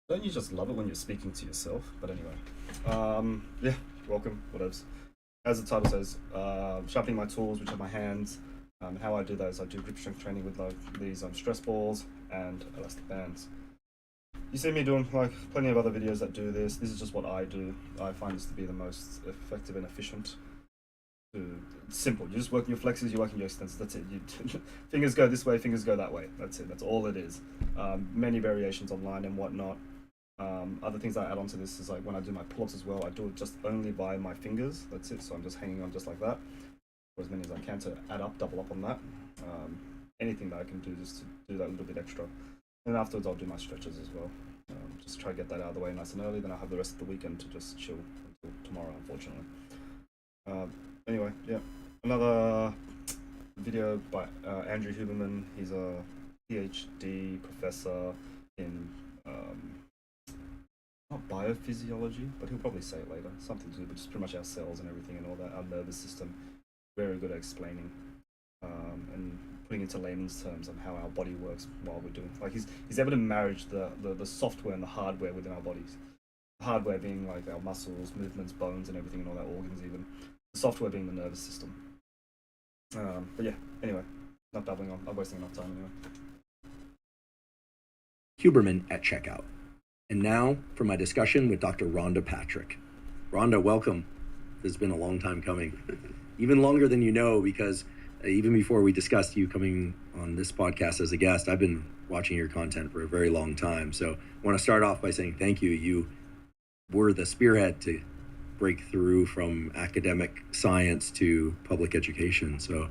Don't you just love it when you're speaking to yourself? But anyway, yeah, welcome, whatevs. As the title says, sharpening my tools, which are my hands. How I do that is I do grip strength training with like these stress balls and elastic bands. You see me doing like plenty of other videos that do this. This is just what I do. I find this to be the most effective and efficient. It's simple. You're just working your flexors, you're working your extensors. That's it. You fingers go this way, fingers go that way. That's it. That's all it is. Many variations online and whatnot. Other things I add on to this is like when I do my pull-ups as well, I do it just only by my fingers. That's it. So I'm just hanging on just like that, for as many as I can to add up, double up on that. Anything that I can do just to do that little bit extra. And afterwards, I'll do my stretches as well. Just try to get that out of the way nice and early. Then I'll have the rest of the weekend to just chill until tomorrow, unfortunately. Anyway, yeah, another video by Andrew Huberman. He's a PhD professor in not biophysiology, but he'll probably say it later. Something to do with just pretty much our cells and everything and all that, our nervous system. Very good at explaining and putting into layman's terms on how our body works while we're doing. Like he's able to marriage the software and the hardware within our bodies. The hardware being like our muscles, movements, bones, and everything, and all our organs even. The software being the nervous system. But yeah, anyway, not babbling on. I'm wasting enough time anyway. Huberman at checkout. And now for my discussion with Dr. Rhonda Patrick. Rhonda, welcome. This has been a long time coming. Even longer than you know, because even before we discussed you coming on this podcast as a guest, I've been watching your content for a very long time. So I want to start off by saying thank you. You were the spearhead to break through from academic science to public education. So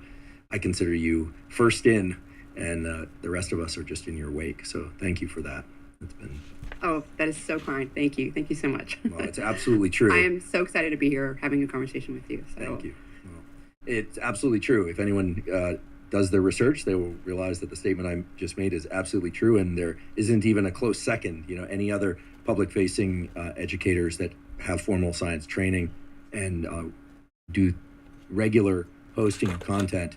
I consider you first in, and the rest of us are just in your wake. So thank you for that. It's been... Oh, that is so kind. Thank you. Thank you so much. Well, it's absolutely true. I am so excited to be here having a conversation with you. So. Thank you. Well, it's absolutely true. If anyone does their research, they will realize that the statement I just made is absolutely true, and there isn't even a close second. You know, any other public-facing educators that have formal science training and do regular posting of content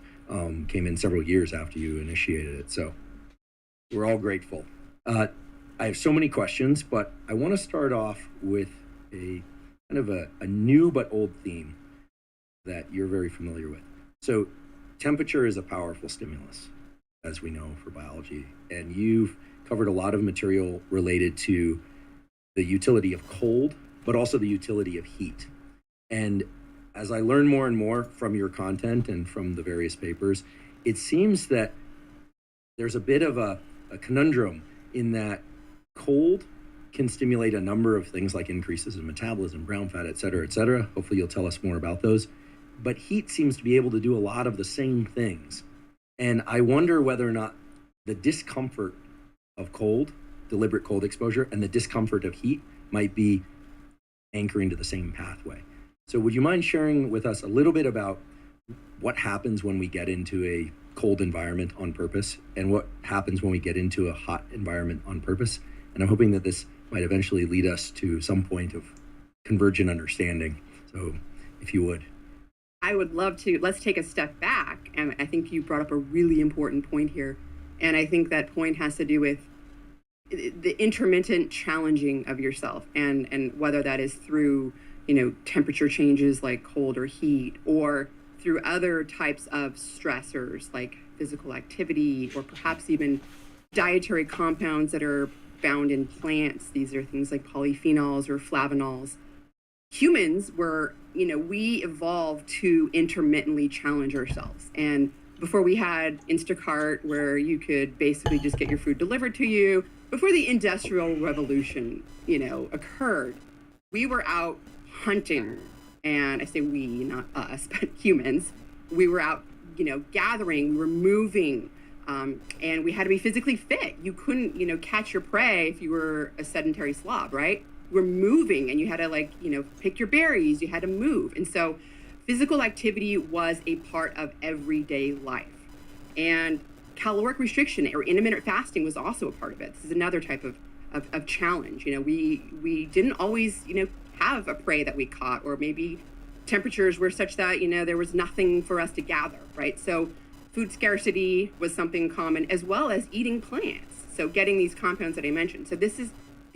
came in several years after you initiated it. So we're all grateful. I have so many questions, but I want to start off with a kind of a new but old theme that you're very familiar with. So temperature is a powerful stimulus, as we know for biology, and you've covered a lot of material related to the utility of cold, but also the utility of heat. And as I learn more and more from your content and from the various papers, it seems that there's a bit of a conundrum in that cold can stimulate a number of things like increases in metabolism, brown fat, et cetera, et cetera. Hopefully you'll tell us more about those. But heat seems to be able to do a lot of the same things. And I wonder whether or not the discomfort of cold, deliberate cold exposure, and the discomfort of heat might be anchoring to the same pathway. So would you mind sharing with us a little bit about what happens when we get into a cold environment on purpose and what happens when we get into a hot environment on purpose? And I'm hoping that this might eventually lead us to some point of convergent understanding. So if you would. I would love to. Let's take a step back. And I think you brought up a really important point here. And I think that point has to do with the intermittent challenging of yourself and whether that is through, temperature changes like cold or heat, or through other types of stressors like physical activity, or perhaps even dietary compounds that are found in plants. These are things like polyphenols or flavonols. Humans were, we evolved to intermittently challenge ourselves. And before we had Instacart, where you could basically just get your food delivered to you, before the Industrial Revolution, occurred, we were out hunting. And I say we, not us, but humans. We were out, gathering, we were moving, and we had to be physically fit. You couldn't, catch your prey if you were a sedentary slob, right? You were moving, and you had to pick your berries, you had to move. And so physical activity was a part of everyday life. And caloric restriction or intermittent fasting was also a part of it. This is another type of challenge. We didn't always, have a prey that we caught, or maybe temperatures were such that, there was nothing for us to gather, right? So food scarcity was something common, as well as eating plants. So getting these compounds that I mentioned. So this is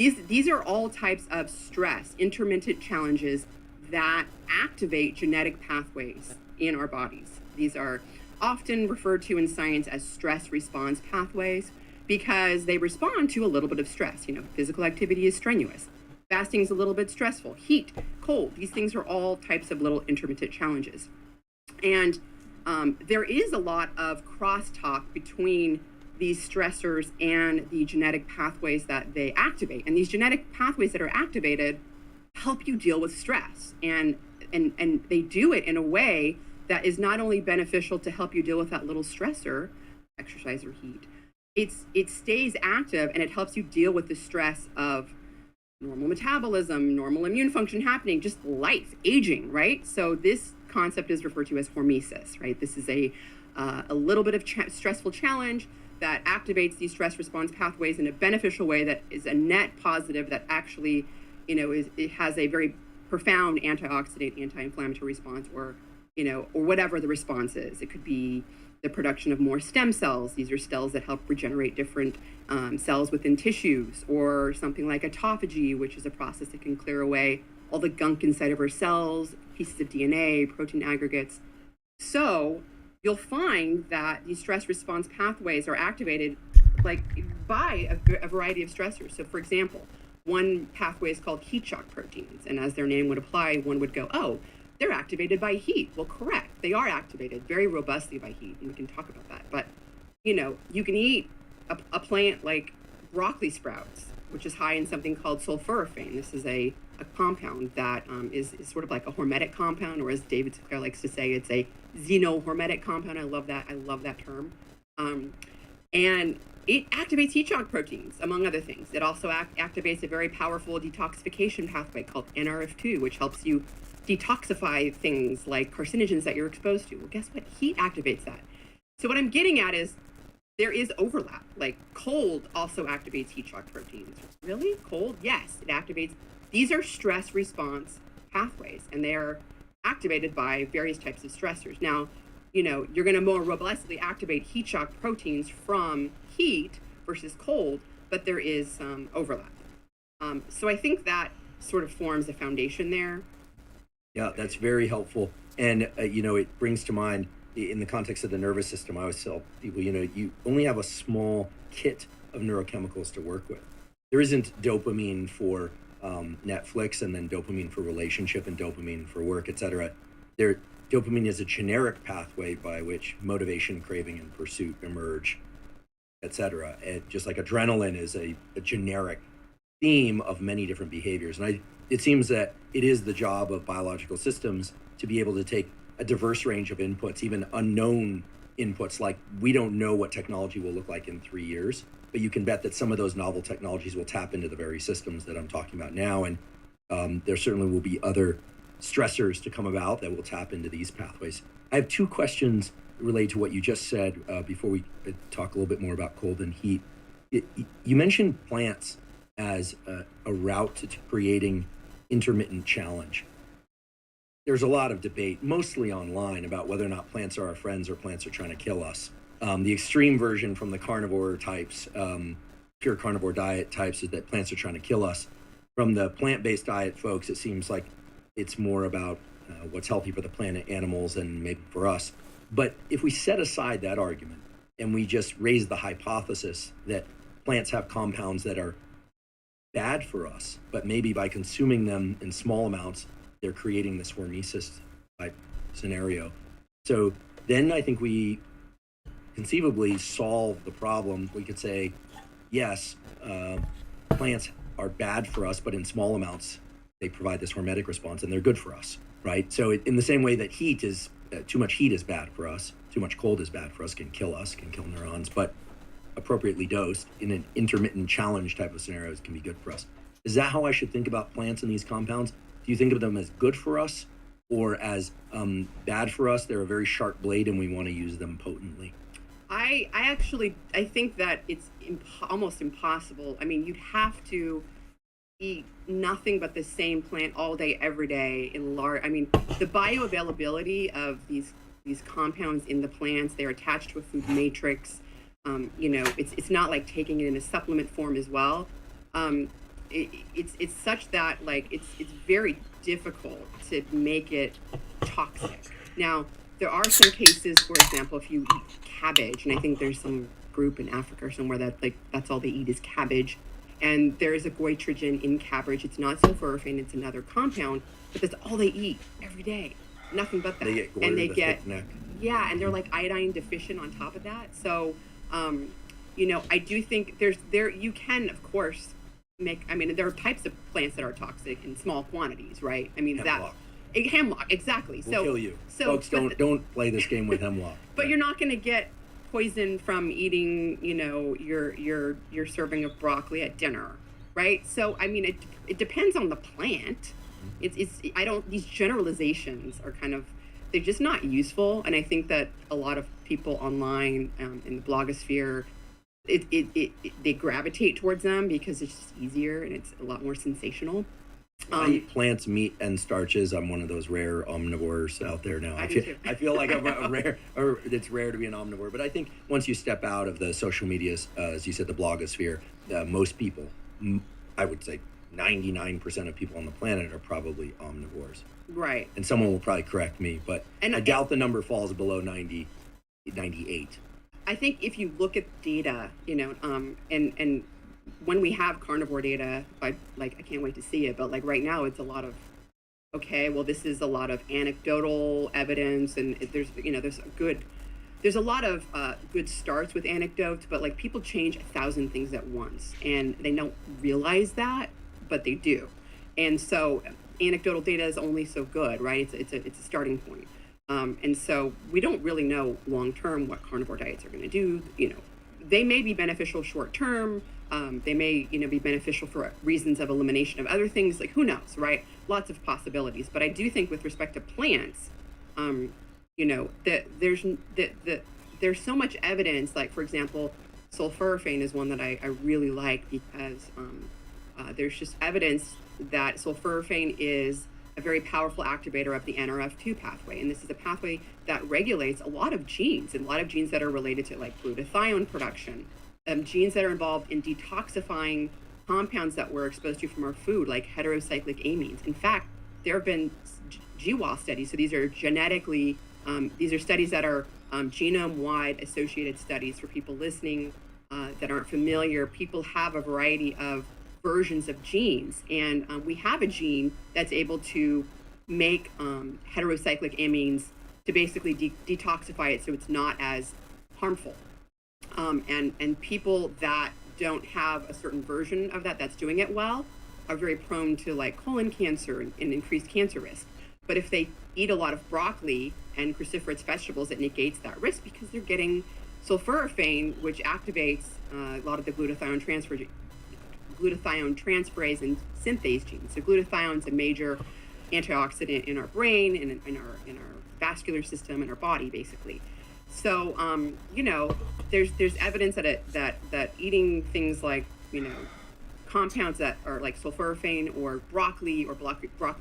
these are all types of stress, intermittent challenges that activate genetic pathways in our bodies. These are often referred to in science as stress response pathways because they respond to a little bit of stress. Physical activity is strenuous. Fasting is a little bit stressful. Heat, cold, these things are all types of little intermittent challenges. And there is a lot of crosstalk between these stressors and the genetic pathways that they activate. And these genetic pathways that are activated help you deal with stress. And they do it in a way that is not only beneficial to help you deal with that little stressor, exercise or heat, it stays active and it helps you deal with the stress of normal metabolism, normal immune function happening, just life, aging, right? So this concept is referred to as hormesis, right? This is a little bit of stressful challenge that activates these stress response pathways in a beneficial way that is a net positive that actually, it has a very profound antioxidant, anti-inflammatory response, or whatever the response is. It could be the production of more stem cells. These are cells that help regenerate different cells within tissues, or something like autophagy, which is a process that can clear away all the gunk inside of our cells, pieces of DNA, protein aggregates. So you'll find that these stress response pathways are activated by a variety of stressors. So for example, one pathway is called heat shock proteins. And as their name would apply, one would go, oh, they're activated by heat. Well, correct. They are activated very robustly by heat. And we can talk about that. But, you can eat a plant like broccoli sprouts, which is high in something called sulforaphane. This is a compound that is sort of like a hormetic compound, or as David Sinclair likes to say, it's a xenohormetic compound. I love that term. And it activates heat shock proteins, among other things. It also activates a very powerful detoxification pathway called NRF2, which helps you detoxify things like carcinogens that you're exposed to. Well, guess what? Heat activates that. So what I'm getting at is there is overlap. Like cold also activates heat shock proteins. Really? Cold? Yes, it activates. These are stress response pathways, and they're activated by various types of stressors. Now, you're going to more robustly activate heat shock proteins from heat versus cold, but there is some overlap. So I think that sort of forms a foundation there. Yeah, that's very helpful. And, it brings to mind, in the context of the nervous system, I always tell people, you only have a small kit of neurochemicals to work with. There isn't dopamine for Netflix, and then dopamine for relationship, and dopamine for work, etc. Dopamine is a generic pathway by which motivation, craving, and pursuit emerge, etc. And just like adrenaline is a generic theme of many different behaviors. And it seems that it is the job of biological systems to be able to take a diverse range of inputs, even unknown inputs, like we don't know what technology will look like in 3 years, but you can bet that some of those novel technologies will tap into the very systems that I'm talking about now. And there certainly will be other stressors to come about that will tap into these pathways. I have two questions related to what you just said before we talk a little bit more about cold and heat. You mentioned plants as a route to creating intermittent challenge. There's a lot of debate, mostly online, about whether or not plants are our friends or plants are trying to kill us. The extreme version from the carnivore types, pure carnivore diet types, is that plants are trying to kill us. From the plant-based diet folks, it seems like it's more about what's healthy for the planet, animals, and maybe for us. But if we set aside that argument and we just raise the hypothesis that plants have compounds that are bad for us, but maybe by consuming them in small amounts, they're creating this hormesis type scenario. So then I think we conceivably solve the problem. We could say, yes, plants are bad for us, but in small amounts, they provide this hormetic response and they're good for us, right? So in the same way that heat is, too much heat is bad for us, too much cold is bad for us, can kill neurons, but appropriately dosed in an intermittent challenge type of scenarios can be good for us. Is that how I should think about plants and these compounds? Do you think of them as good for us or as bad for us? They're a very sharp blade and we want to use them potently. I think that it's almost impossible. I mean, you'd have to eat nothing but the same plant all day, every day in large. I mean, the bioavailability of these compounds in the plants, they're attached to a food matrix. It's not like taking it in a supplement form as well. it's such that like it's very difficult to make it toxic. Now there are some cases, for example, if you eat cabbage, and I think there's some group in Africa or somewhere that like that's all they eat is cabbage, and there is a goitrogen in cabbage. It's not sulforaphane; it's another compound, but that's all they eat every day. Nothing but that. They get goiter, and they the get thick neck. yeah, and they're like iodine deficient on top of that. So, I do think you can of course make. I mean, there are types of plants that are toxic in small quantities, right? I mean Hemlock. hemlock exactly. We'll kill you. So Folks, don't play this game with hemlock. But you're not going to get poison from eating, your serving of broccoli at dinner, right? So I mean, it depends on the plant. These generalizations are kind of, they're just not useful, and I think that a lot of people online in the blogosphere, they gravitate towards them because it's just easier and it's a lot more sensational. I eat plants, meat, and starches. I'm one of those rare omnivores out there now. I feel like I'm a rare, or it's rare to be an omnivore. But I think once you step out of the social medias, as you said, the blogosphere, most people, I would say 99% of people on the planet are probably omnivores. Right. And someone will probably correct me, but I doubt the number falls below 90, 98. I think if you look at data, and when we have carnivore data, I can't wait to see it, but like right now it's a lot of, okay, well, this is a lot of anecdotal evidence, and there's a lot of good starts with anecdotes, but like people change 1,000 things at once and they don't realize that, but they do. And so anecdotal data is only so good, right? It's a starting point. And so we don't really know long term what carnivore diets are going to do. They may be beneficial short term. They may be beneficial for reasons of elimination of other things. Like, who knows, right? Lots of possibilities. But I do think with respect to plants, that there's so much evidence. Like, for example, sulforaphane is one that I really like because there's just evidence that sulforaphane is a very powerful activator of the NRF2 pathway. And this is a pathway that regulates a lot of genes, and a lot of genes that are related to like glutathione production, genes that are involved in detoxifying compounds that we're exposed to from our food, like heterocyclic amines. In fact, there have been GWAS studies. So these are these are studies that are genome-wide associated studies. For people listening that aren't familiar, people have a variety of versions of genes, and we have a gene that's able to make heterocyclic amines to basically detoxify it so it's not as harmful. And people that don't have a certain version of that's doing it well are very prone to like colon cancer and increased cancer risk. But if they eat a lot of broccoli and cruciferous vegetables, it negates that risk because they're getting sulforaphane, which activates a lot of the glutathione transferase and synthase genes. So glutathione is a major antioxidant in our brain and in our vascular system in our body, basically. So there's evidence that eating things like compounds that are like sulforaphane or broccoli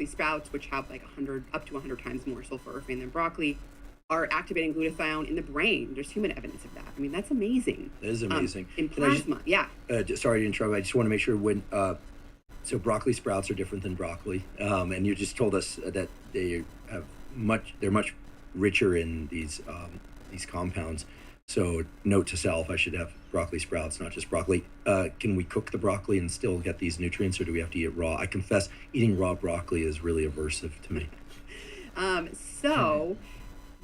sprouts, which have like up to 100 times more sulforaphane than broccoli, are activating glutathione in the brain. There's human evidence of that. I mean, that's amazing. That is amazing. In plasma, yeah. Sorry to interrupt. I just want to make sure so broccoli sprouts are different than broccoli, and you just told us that they're much richer in these compounds. So note to self, I should have broccoli sprouts, not just broccoli. Can we cook the broccoli and still get these nutrients, or do we have to eat it raw? I confess, eating raw broccoli is really aversive to me.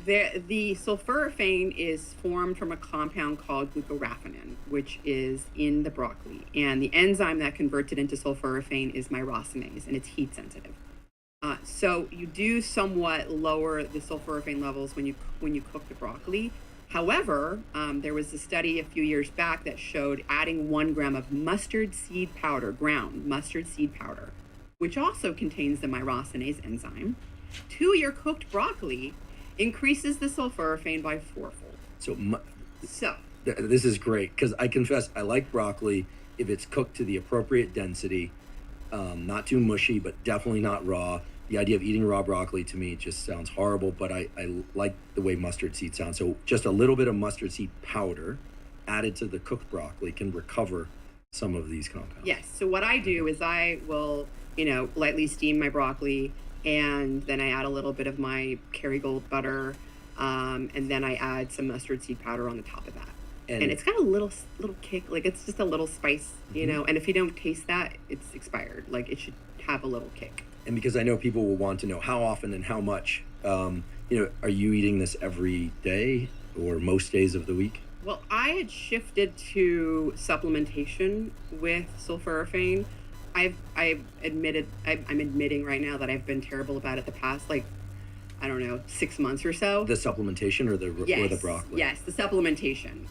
The sulforaphane is formed from a compound called glucoraphanin, which is in the broccoli. And the enzyme that converts it into sulforaphane is myrosinase, and it's heat sensitive. So you do somewhat lower the sulforaphane levels when you cook the broccoli. However, there was a study a few years back that showed adding 1 gram of mustard seed powder, ground mustard seed powder, which also contains the myrosinase enzyme, to your cooked broccoli increases the sulforaphane by 4-fold. So this is great, because I confess I like broccoli if it's cooked to the appropriate density, not too mushy, but definitely not raw. The idea of eating raw broccoli to me just sounds horrible, but I like the way mustard seed sounds. So just a little bit of mustard seed powder added to the cooked broccoli can recover some of these compounds. Yes. So what I do is I will, lightly steam my broccoli, and then I add a little bit of my Kerrygold butter, and then I add some mustard seed powder on the top of that. And it's got a little kick, like it's just a little spice, and if you don't taste that, it's expired. Like it should have a little kick. And because I know people will want to know how often and how much, are you eating this every day or most days of the week? Well, I had shifted to supplementation with sulforaphane. I'm admitting right now that I've been terrible about it the past, 6 months or so. The supplementation or the broccoli? Yes, the supplementation.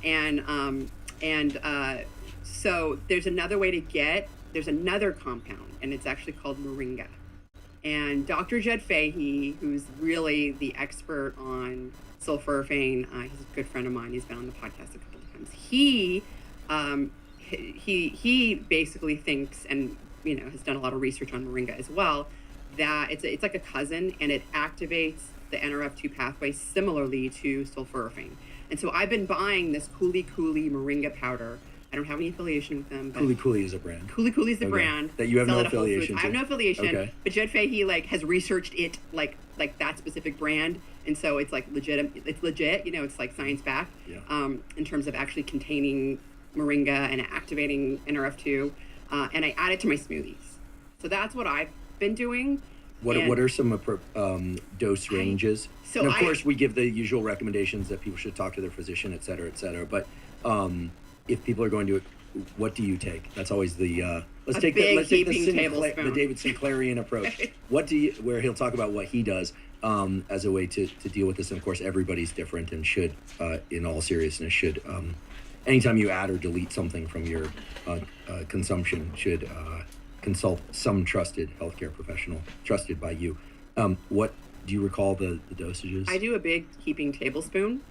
So there's another compound, and it's actually called moringa. And Dr. Jed Fahey, who's really the expert on sulforaphane, he's a good friend of mine. He's been on the podcast a couple of times. He basically thinks, and has done a lot of research on moringa as well, that it's like a cousin, and it activates the NRF2 pathway similarly to sulforaphane. And so I've been buying this Cooley moringa powder. I don't have any affiliation with them. But Cooley is a brand. Cooley is the brand that you have no affiliation. I have no affiliation, okay. But Jed Fahey has researched it like that specific brand, and so it's legit. It's legit. It's science backed. Yeah. In terms of actually containing moringa and activating NRF2, and I add it to my smoothies. So that's what I've been doing. What are some dose ranges? And of course, we give the usual recommendations that people should talk to their physician, et cetera, et cetera. But if people are going to, what do you take? That's always the let's take the David Sinclairian approach. Where he'll talk about what he does as a way to deal with this. And of course, everybody's different and should, in all seriousness, anytime you add or delete something from your consumption, should consult some trusted healthcare professional, trusted by you. What do you recall the dosages? I do a big heaping tablespoon.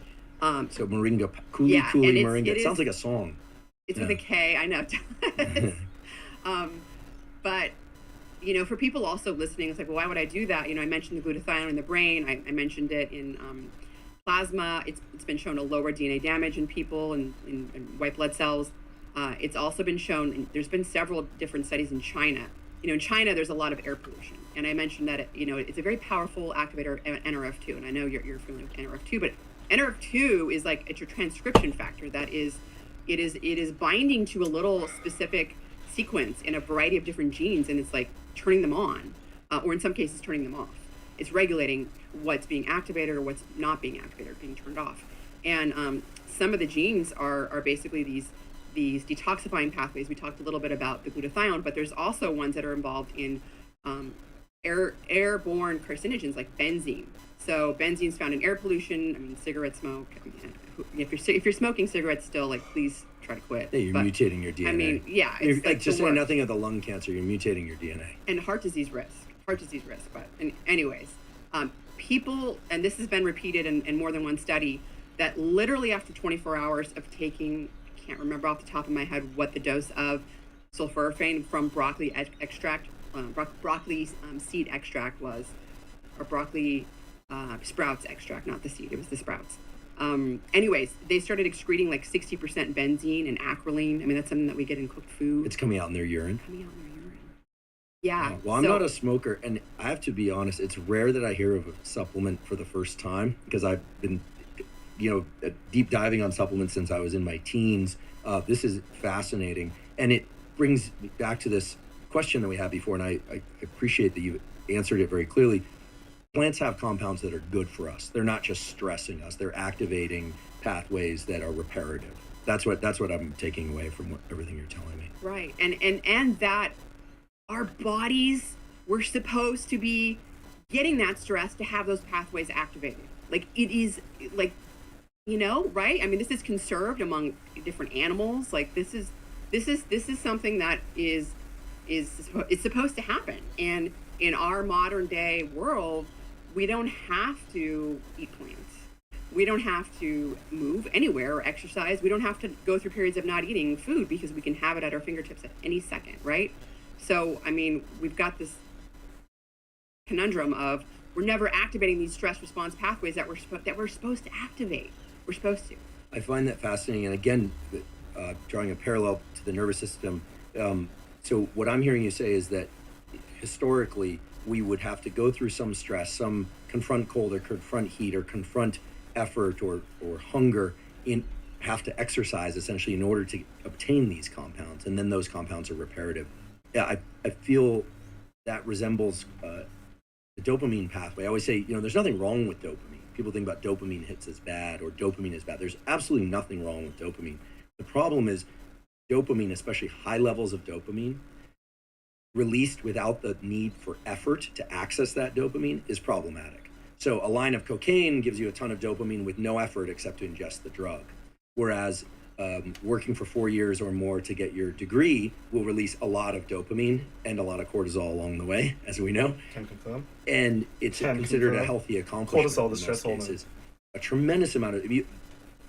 So moringa, Cooley moringa. It sounds like a song. It's with a K, I know. But for people also listening, it's well, why would I do that? I mentioned the glutathione in the brain. I mentioned it in plasma. It's been shown to lower DNA damage in people and in white blood cells. It's also been shown, and there's been several different studies in China. In China, there's a lot of air pollution. And I mentioned that, it's a very powerful activator of NRF2. And I know you're familiar with NRF2, but NRF2 is it's your transcription factor that it is binding to a little specific sequence in a variety of different genes, and it's turning them on, or in some cases turning them off. It's regulating what's being activated or what's not being activated or being turned off. And some of the genes are basically these detoxifying pathways. We talked a little bit about the glutathione, but there's also ones that are involved in airborne carcinogens like benzene. So benzene is found in air pollution. Cigarette smoke. If you're smoking cigarettes still, please try to quit. Yeah, you're mutating your DNA. It's just say nothing of the lung cancer. You're mutating your DNA. And heart disease risk. But anyways, people, and this has been repeated in more than one study, that literally after 24 hours of taking, I can't remember off the top of my head what the dose of sulforaphane from broccoli extract, broccoli seed extract was, or broccoli sprouts extract, not the seed, it was the sprouts. Anyways, they started excreting 60% benzene and acrolein. That's something that we get in cooked food. It's coming out in their urine. Yeah. Well, I'm not a smoker, and I have to be honest, it's rare that I hear of a supplement for the first time, because I've been, deep diving on supplements since I was in my teens. This is fascinating, and it brings me back to this question that we had before, and I appreciate that you answered it very clearly. Plants have compounds that are good for us. They're not just stressing us. They're activating pathways that are reparative. That's what I'm taking away from everything you're telling me. Right. And that our bodies were supposed to be getting that stress to have those pathways activated. It is right? This is conserved among different animals. This is something that is supposed to happen. And in our modern day world, we don't have to eat plants. We don't have to move anywhere or exercise. We don't have to go through periods of not eating food, because we can have it at our fingertips at any second, right? So, we've got this conundrum of we're never activating these stress response pathways that we're supposed to activate. We're supposed to. I find that fascinating. And again, drawing a parallel to to the nervous system. So what I'm hearing you say is that historically we would have to go through some stress, some confront cold or confront heat or confront effort or hunger, have to exercise essentially in order to obtain these compounds, and then those compounds are reparative. Yeah, I feel that resembles the dopamine pathway. I always say, there's nothing wrong with dopamine. People think about dopamine hits as bad or dopamine is bad. There's absolutely nothing wrong with dopamine. The problem is dopamine, especially high levels of dopamine, released without the need for effort to access that dopamine is problematic. So a line of cocaine gives you a ton of dopamine with no effort except to ingest the drug. Whereas working for 4 years or more to get your degree will release a lot of dopamine and a lot of cortisol along the way, as we know. Can confirm. And it's considered a healthy accomplishment. Cortisol, the stress hormone. A tremendous amount of,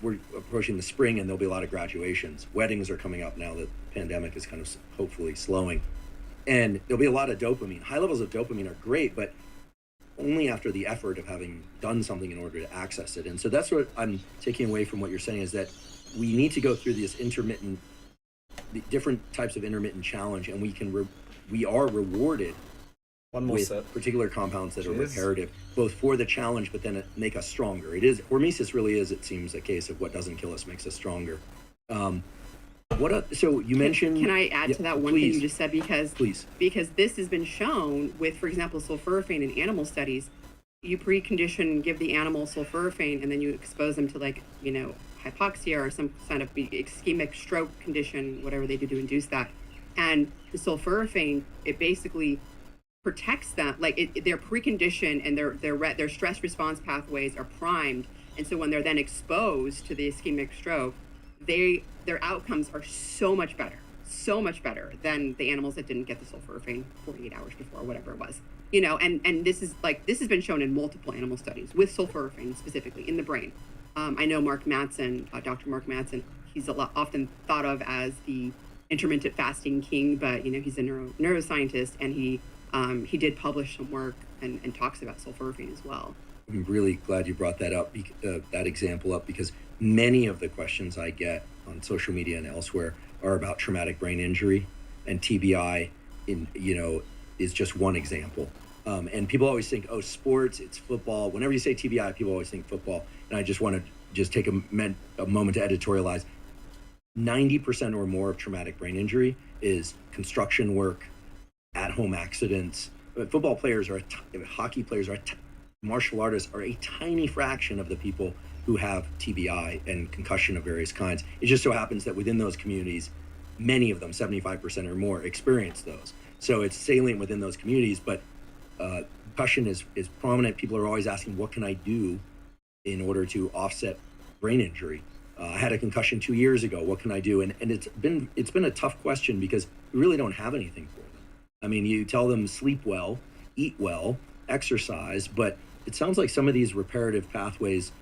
we're approaching the spring and there'll be a lot of graduations. Weddings are coming up now that the pandemic is kind of hopefully slowing. And there'll be a lot of dopamine. High levels of dopamine are great, but only after the effort of having done something in order to access it. And so that's what I'm taking away from what you're saying, is that we need to go through this different types of intermittent challenge, and we are rewarded with particular compounds that are reparative, both for the challenge, but then make us stronger. Hormesis really is, it seems, a case of what doesn't kill us makes us stronger. So you mentioned... Can I add to that one thing you just said? Because this has been shown with, for example, sulforaphane in animal studies. You precondition, give the animal sulforaphane, and then you expose them to hypoxia or some kind of ischemic stroke condition, whatever they do to induce that. And the sulforaphane, it basically protects them, they're preconditioned and their stress response pathways are primed. And so when they're then exposed to the ischemic stroke, their outcomes are so much better than the animals that didn't get the sulforaphane 48 hours before, whatever it was. And this has been shown in multiple animal studies with sulforaphane specifically in the brain. I know Mark Mattson, Dr. Mark Mattson, he's often thought of as the intermittent fasting king, but he's a neuroscientist, and he did publish some work and talks about sulforaphane as well. I'm really glad you brought that up, that example up, because many of the questions I get on social media and elsewhere are about traumatic brain injury, and TBI is just one example. And people always think, sports, it's football. Whenever you say TBI, people always think football. And I just want to take a moment to editorialize. 90% or more of traumatic brain injury is construction work, at-home accidents. Football players hockey players martial artists are a tiny fraction of the people who have TBI and concussion of various kinds. It just so happens that within those communities, many of them, 75% or more, experience those. So it's salient within those communities, but concussion is prominent. People are always asking, what can I do in order to offset brain injury? I had a concussion 2 years ago. What can I do? And it's been a tough question because we really don't have anything for them. I mean, you tell them sleep well, eat well, exercise, but it sounds like some of these reparative pathways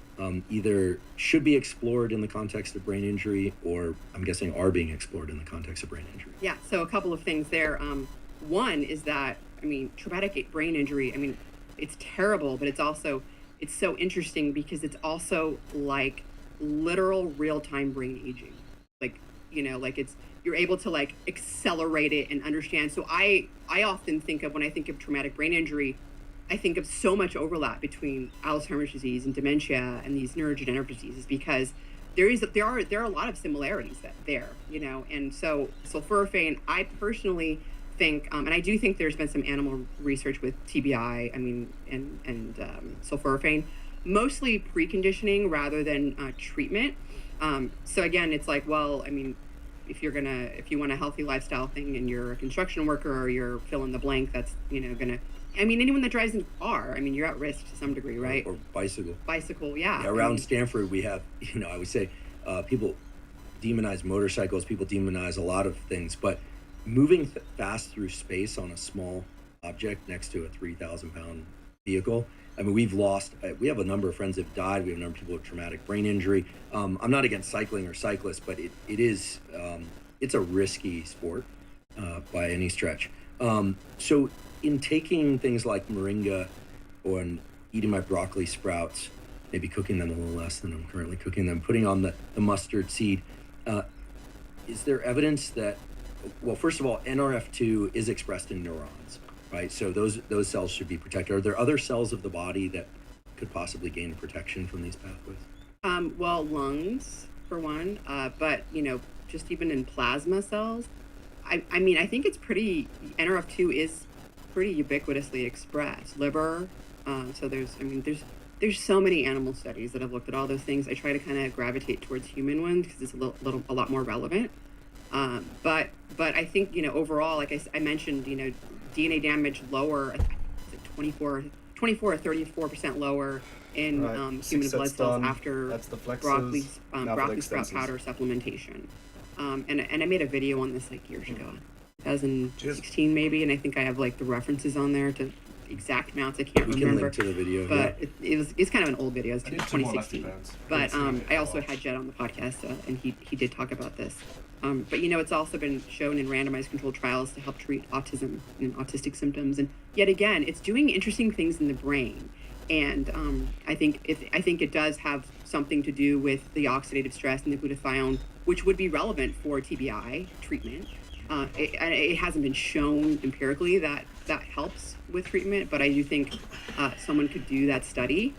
either should be explored in the context of brain injury, or I'm guessing are being explored in the context of brain injury. Yeah, so a couple of things there. One is that, traumatic brain injury, it's terrible, but it's so interesting because it's also like literal real-time brain aging. You're able to accelerate it and understand. So I often think of, when I think of traumatic brain injury, I think of so much overlap between Alzheimer's disease and dementia and these neurodegenerative diseases, because there are a lot of similarities there, and so sulforaphane, I personally think, and I do think there's been some animal research with TBI, and sulforaphane, mostly preconditioning rather than treatment. So again, it's if you want a healthy lifestyle thing and you're a construction worker or you're fill in the blank, that's anyone that drives in a car, you're at risk to some degree, right? Or bicycle. Yeah. Around Stanford, we have, I would say, people demonize motorcycles, people demonize a lot of things, but moving fast through space on a small object next to a 3,000-pound vehicle, we have a number of friends that have died. We have a number of people with traumatic brain injury. I'm not against cycling or cyclists, but it's a risky sport by any stretch. So in taking things like moringa or eating my broccoli sprouts, maybe cooking them a little less than I'm currently cooking them, putting on the mustard seed, is there evidence that, well, first of all, NRF2 is expressed in neurons, right? So those cells should be protected. Are there other cells of the body that could possibly gain protection from these pathways? Well, lungs for one, but just even in plasma cells, I mean, I think it's pretty. NRF2 is pretty ubiquitously expressed. Liver. So there's so many animal studies that have looked at all those things. I try to kind of gravitate towards human ones because it's a lot more relevant. But I think overall, like I mentioned, DNA damage lower, 24 or 34% lower in human blood cells after broccoli sprout powder supplementation. And I made a video on this like years ago, 2016 maybe, and I think I have like the references on there to exact amounts. I can't remember. We can link to the video, but it's kind of an old video. It's 2016. But I also had Jed on the podcast, and he did talk about this. But it's also been shown in randomized controlled trials to help treat autism and autistic symptoms. And yet again, it's doing interesting things in the brain. And I think it does have something to do with the oxidative stress and the glutathione, which would be relevant for TBI treatment. It hasn't been shown empirically that helps with treatment, but I do think someone could do that study.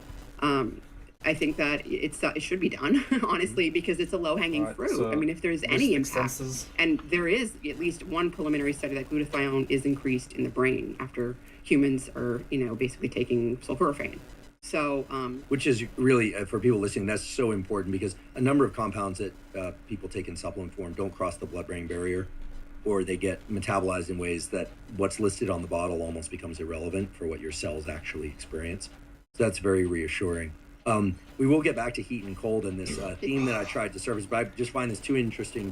I think that it should be done, honestly, because it's a low-hanging fruit. So I mean, if there's any impact, and there is at least one preliminary study that glutathione is increased in the brain after humans are, basically taking sulforaphane. So, which is really, for people listening, that's so important because a number of compounds that people take in supplement form don't cross the blood-brain barrier, or they get metabolized in ways that what's listed on the bottle almost becomes irrelevant for what your cells actually experience. So that's very reassuring. We will get back to heat and cold and this theme that I tried to surface, but I just find this too interesting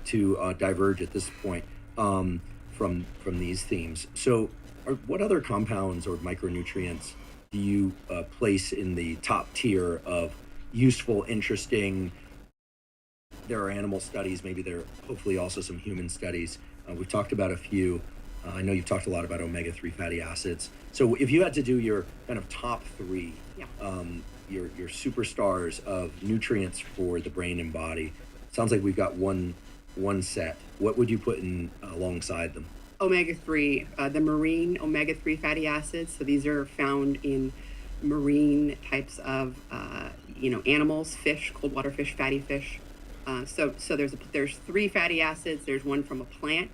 to diverge at this point from these themes. So what other compounds or micronutrients do you place in the top tier of useful, interesting? There are animal studies, maybe there are hopefully also some human studies. We've talked about a few. I know you've talked a lot about omega-3 fatty acids. So if you had to do your kind of top three, your superstars of nutrients for the brain and body, sounds like we've got one set. What would you put in alongside them? Omega-3, the marine omega-3 fatty acids. So these are found in marine types of, animals, fish, cold water fish, fatty fish. So there's 3 fatty acids. There's one from a plant,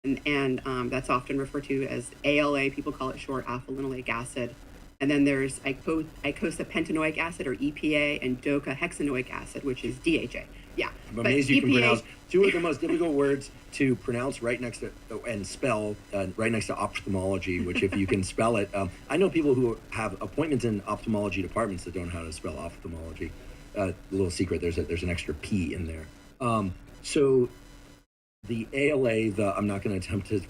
and that's often referred to as ALA. People call it short alpha linoleic acid. And then there's eicosapentaenoic acid, or EPA, and docahexaenoic acid, which is DHA. Yeah. I'm amazed you can pronounce two of the most difficult words to pronounce right next to and spell right next to ophthalmology, which if you can spell it. I know people who have appointments in ophthalmology departments that don't know how to spell ophthalmology. A little secret, there's an extra P in there. So the ALA, I'm not going to attempt to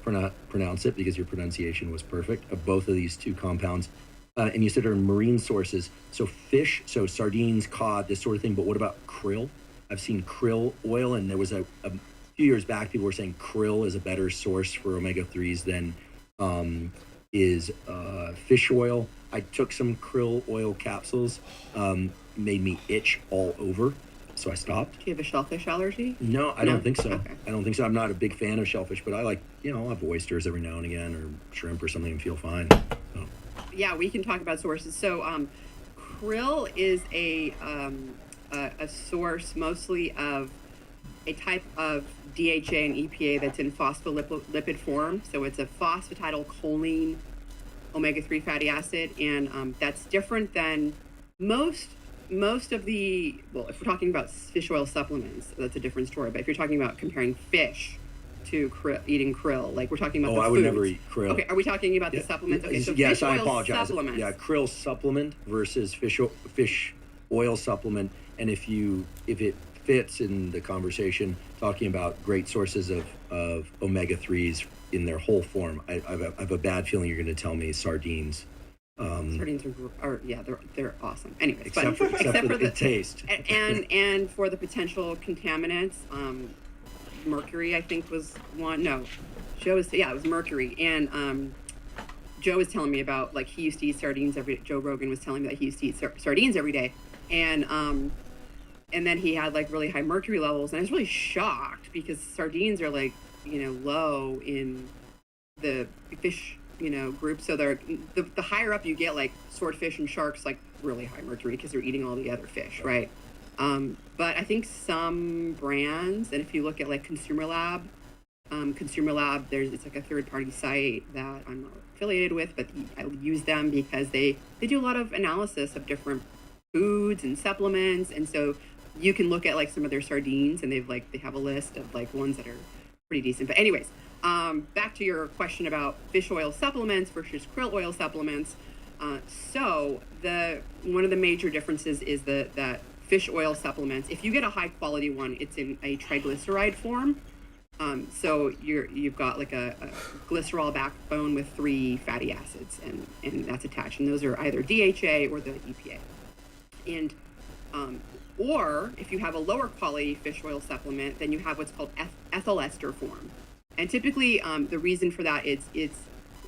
pronounce it because your pronunciation was perfect, of both of these two compounds. And you said are marine sources. So fish, so sardines, cod, this sort of thing. But what about krill? I've seen krill oil, and there was a few years back, people were saying krill is a better source for omega-3s than is fish oil. I took some krill oil capsules, made me itch all over, so I stopped. Do you have a shellfish allergy? No, I don't think so. Okay. I don't think so. I'm not a big fan of shellfish, but I like, I'll have oysters every now and again, or shrimp or something, and feel fine. So. Yeah, we can talk about sources. So krill is a source mostly of a type of DHA and EPA that's in phospholipid form. So it's a phosphatidylcholine omega-3 fatty acid, and that's different than most of the, well, if we're talking about fish oil supplements, that's a different story. But if you're talking about comparing fish to eating krill, like we're talking about the I would never eat krill. Okay, are we talking about the supplements? Okay, so yes, fish oil I apologize. supplements. Yeah, krill supplement versus fish oil supplement, and if it fits in the conversation, talking about great sources of omega-3s in their whole form, I have a bad feeling you're going to tell me sardines. Sardines are they're awesome. Anyways, except for the taste. And for the potential contaminants, mercury I think was one. No, it was mercury. And Joe was telling me about, like, he used to eat sardines Joe Rogan was telling me that he used to eat sardines every day, and and then he had like really high mercury levels, and I was really shocked because sardines are like, low in the fish, group. So they're the higher up you get, like swordfish and sharks, like really high mercury because they're eating all the other fish, right? But I think some brands, and if you look at like Consumer Lab, it's like a third-party site that I'm not affiliated with, but I use them because they do a lot of analysis of different foods and supplements, and so you can look at like some of their sardines, and they have a list of like ones that are pretty decent. But anyways, back to your question about fish oil supplements versus krill oil supplements. So one of the major differences is that fish oil supplements, if you get a high quality one, it's in a triglyceride form. So you've got like a glycerol backbone with 3 fatty acids, and that's attached, and those are either DHA or the EPA. And or if you have a lower quality fish oil supplement, then you have what's called ethyl ester form. And typically, the reason for that is it's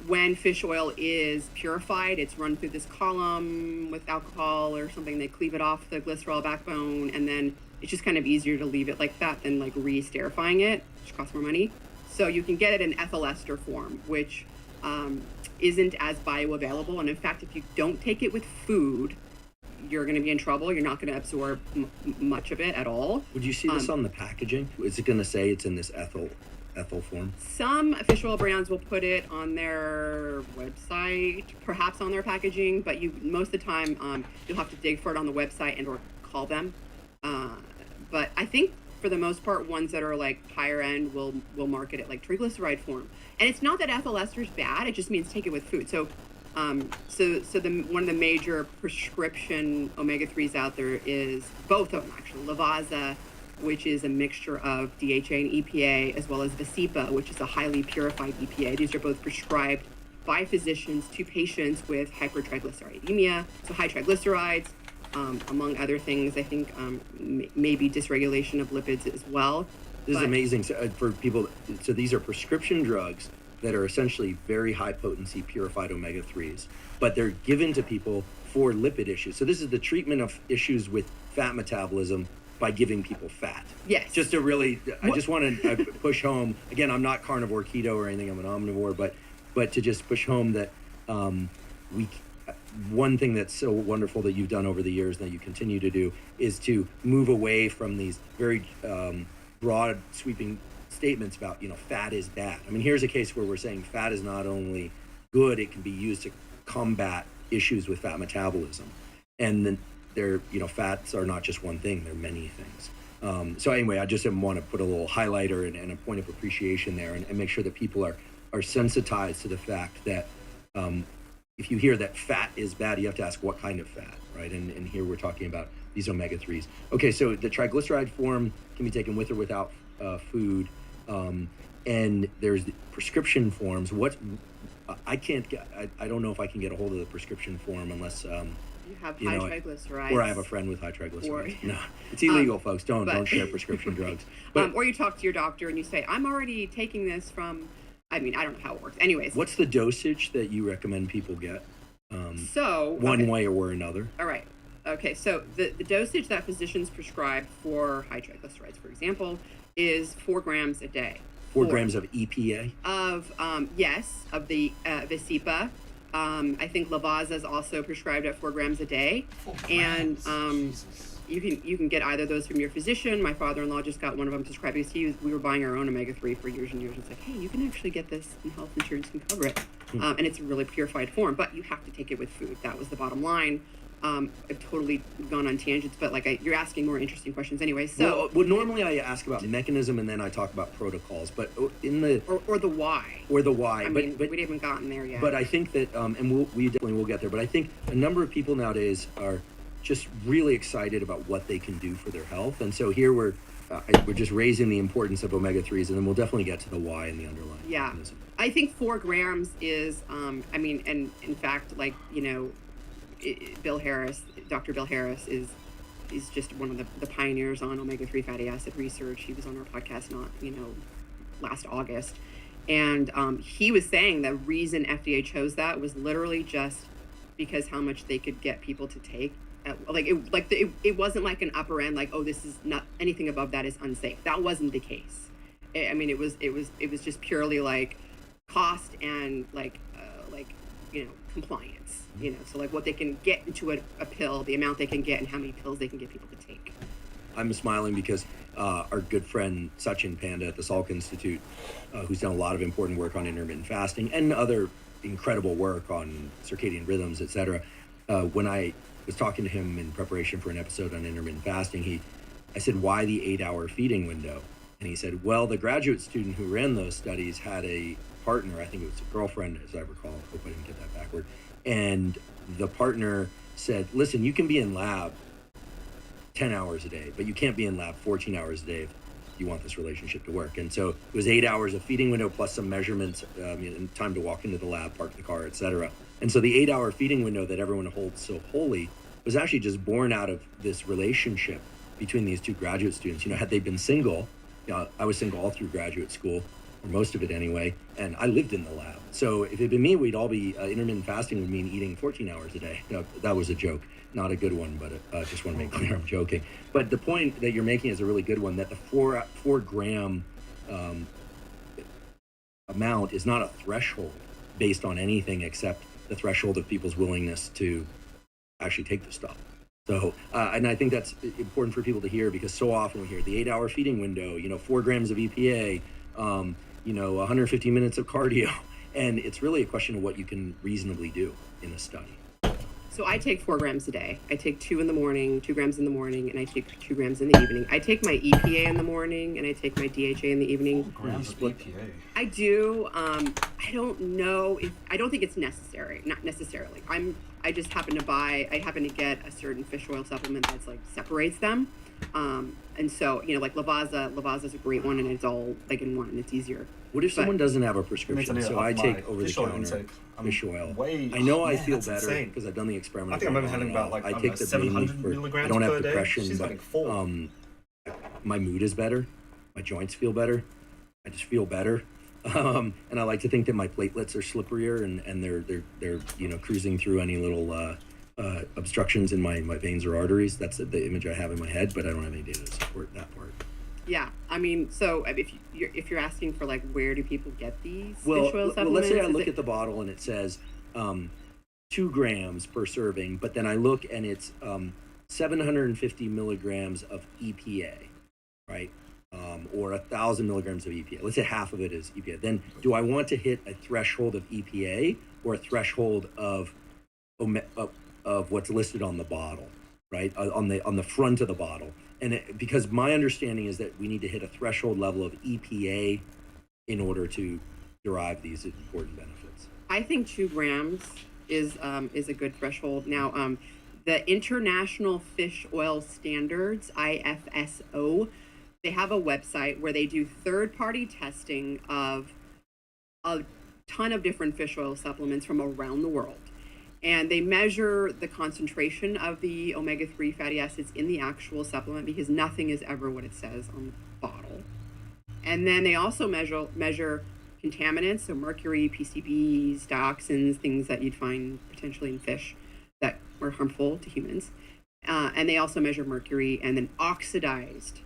when fish oil is purified, it's run through this column with alcohol or something. They cleave it off the glycerol backbone, and then it's just kind of easier to leave it like that than like re-esterifying it, which costs more money. So you can get it in ethyl ester form, which isn't as bioavailable. And in fact, if you don't take it with food, you're going to be in trouble. You're not going to absorb much of it at all. Would you see this on the packaging? Is it going to say it's in this ethyl form? Some fish oil brands will put it on their website, perhaps on their packaging, but most of the time you'll have to dig for it on the website and or call them. But I think for the most part, ones that are like higher end will market it like triglyceride form. And it's not that ethyl ester is bad; it just means take it with food. So one of the major prescription omega-3s out there is both of them actually. Lavazza, which is a mixture of DHA and EPA, as well as Visipa, which is a highly purified EPA. These are both prescribed by physicians to patients with hypertriglyceridemia, so high triglycerides, among other things. I think maybe dysregulation of lipids as well. This is amazing. So, for people, so these are prescription drugs that are essentially very high potency purified omega-3s, but they're given to people for lipid issues. So this is the treatment of issues with fat metabolism by giving people fat. Yes. Just to really, I just want to push home, again, I'm not carnivore, keto, or anything, I'm an omnivore, but to just push home that one thing that's so wonderful that you've done over the years, and that you continue to do, is to move away from these very broad, sweeping statements about, fat is bad. I mean, here's a case where we're saying fat is not only good, it can be used to combat issues with fat metabolism. And then fats are not just one thing, they're many things. So anyway, I just want to put a little highlighter and a point of appreciation there, and make sure that people are sensitized to the fact that if you hear that fat is bad, you have to ask what kind of fat, right? And here we're talking about these omega-3s. Okay, so the triglyceride form can be taken with or without food. And there's the prescription forms. I don't know if I can get a hold of the prescription form unless you have high triglycerides, or I have a friend with high triglycerides. No, it's illegal, folks. Don't share prescription drugs. But or you talk to your doctor and you say, I'm already taking this from. I mean, I don't know how it works. Anyways, what's the dosage that you recommend people get? One way or another. All right. Okay. So the dosage that physicians prescribe for high triglycerides, for example, is 4 grams a day. 4 grams of EPA? Of the Visipa. I think Lavazza is also prescribed at 4 grams a day. And you can get either of those from your physician. My father-in-law just got one of them prescribed because we were buying our own omega-3 for years and years. It's like, hey, you can actually get this, and health insurance can cover it. And it's a really purified form, but you have to take it with food. That was the bottom line. I've totally gone on tangents, but you're asking more interesting questions anyway. So, well, normally I ask about mechanism and then I talk about protocols, but in the or the why. Or the why. But we haven't gotten there yet. But I think that, and we definitely will get there. But I think a number of people nowadays are just really excited about what they can do for their health, and so here we're just raising the importance of omega-3s, and then we'll definitely get to the why and the underlying mechanism. I think 4 grams is, and in fact, Dr. Bill Harris is just one of the pioneers on omega-3 fatty acid research. He was on our podcast last August, and he was saying the reason FDA chose that was literally just because how much they could get people to take It wasn't like an upper end, like, oh, this is not, anything above that is unsafe. That wasn't the case. I mean, it was just purely like cost and compliance, so like what they can get into a pill, the amount they can get, and how many pills they can get people to take. I'm smiling because our good friend Sachin Panda at the Salk Institute, who's done a lot of important work on intermittent fasting and other incredible work on circadian rhythms, etc. When I was talking to him in preparation for an episode on intermittent fasting, I said, why the 8-hour feeding window? And he said, well, the graduate student who ran those studies had a partner, I think it was a girlfriend, as I recall, I hope I didn't get that backward. And the partner said, listen, you can be in lab 10 hours a day, but you can't be in lab 14 hours a day if you want this relationship to work. And so it was 8 hours of feeding window plus some measurements, and time to walk into the lab, park the car, etc. And so the 8-hour feeding window that everyone holds so holy was actually just born out of this relationship between these two graduate students. Had they been single, I was single all through graduate school, or most of it anyway, and I lived in the lab. So if it had been me, we'd all be intermittent fasting would mean eating 14 hours a day. That was a joke, not a good one, but just want to make clear I'm joking. But the point that you're making is a really good one, that the 4 gram amount is not a threshold based on anything except the threshold of people's willingness to actually take the stuff. So, and I think that's important for people to hear, because so often we hear the 8-hour feeding window, 4 grams of EPA, 150 minutes of cardio. And it's really a question of what you can reasonably do in a study. So I take 4 grams a day. I take 2 grams in the morning, and I take 2 grams in the evening. I take my EPA in the morning, and I take my DHA in the evening. 4 grams of EPA. I do. I don't know if, I don't think it's necessary. Not necessarily. I just happen to get a certain fish oil supplement that's like separates them. And so, like Lavaza's a great one, and it's all like in one, and it's easier. What if someone doesn't have a prescription? So I take over-the-counter fish oil. I know I feel better because I've done the experiment. I think I remember having about I take the 700 milligrams. I don't have per depression, day. but my mood is better. My joints feel better. I just feel better. And I like to think that my platelets are slipperier and they're cruising through any little obstructions in my veins or arteries. That's the image I have in my head, but I don't have any data to support that part. Yeah, I mean, so if you're asking for like, where do people get these fish oil supplements? Well, let's say I look at the bottle and it says 2 grams per serving, but then I look and it's 750 milligrams of EPA, right? Or 1,000 milligrams of EPA. Let's say half of it is EPA. Then do I want to hit a threshold of EPA or a threshold of what's listed on the bottle, right? On the front of the bottle. And because my understanding is that we need to hit a threshold level of EPA in order to derive these important benefits. I think 2 grams is a good threshold. Now, the International Fish Oil Standards, IFSO, they have a website where they do third-party testing of a ton of different fish oil supplements from around the world. And they measure the concentration of the omega-3 fatty acids in the actual supplement, because nothing is ever what it says on the bottle. And then they also measure contaminants, so mercury, PCBs, dioxins, things that you'd find potentially in fish that are harmful to humans. And they also measure mercury and then oxidized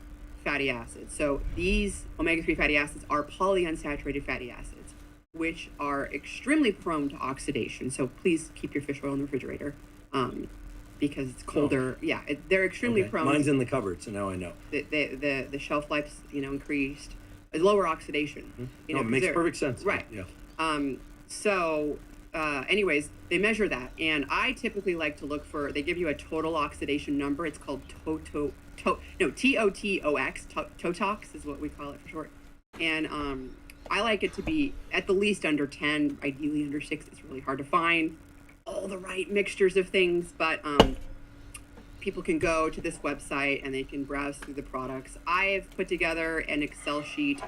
fatty acids. So these omega-3 fatty acids are polyunsaturated fatty acids, which are extremely prone to oxidation. So please keep your fish oil in the refrigerator, because it's colder. Yeah, they're extremely prone. Mine's in the cupboard, so now I know. The shelf life's increased, lower oxidation. It makes perfect sense. Right. Yeah. Anyways, they measure that, and I typically like to look for. They give you a total oxidation number. It's called TOTOX. TOTOX is what we call it for short. And I like it to be at the least under 10, ideally under 6. It's really hard to find all the right mixtures of things, but people can go to this website and they can browse through the products. I've put together an Excel sheet,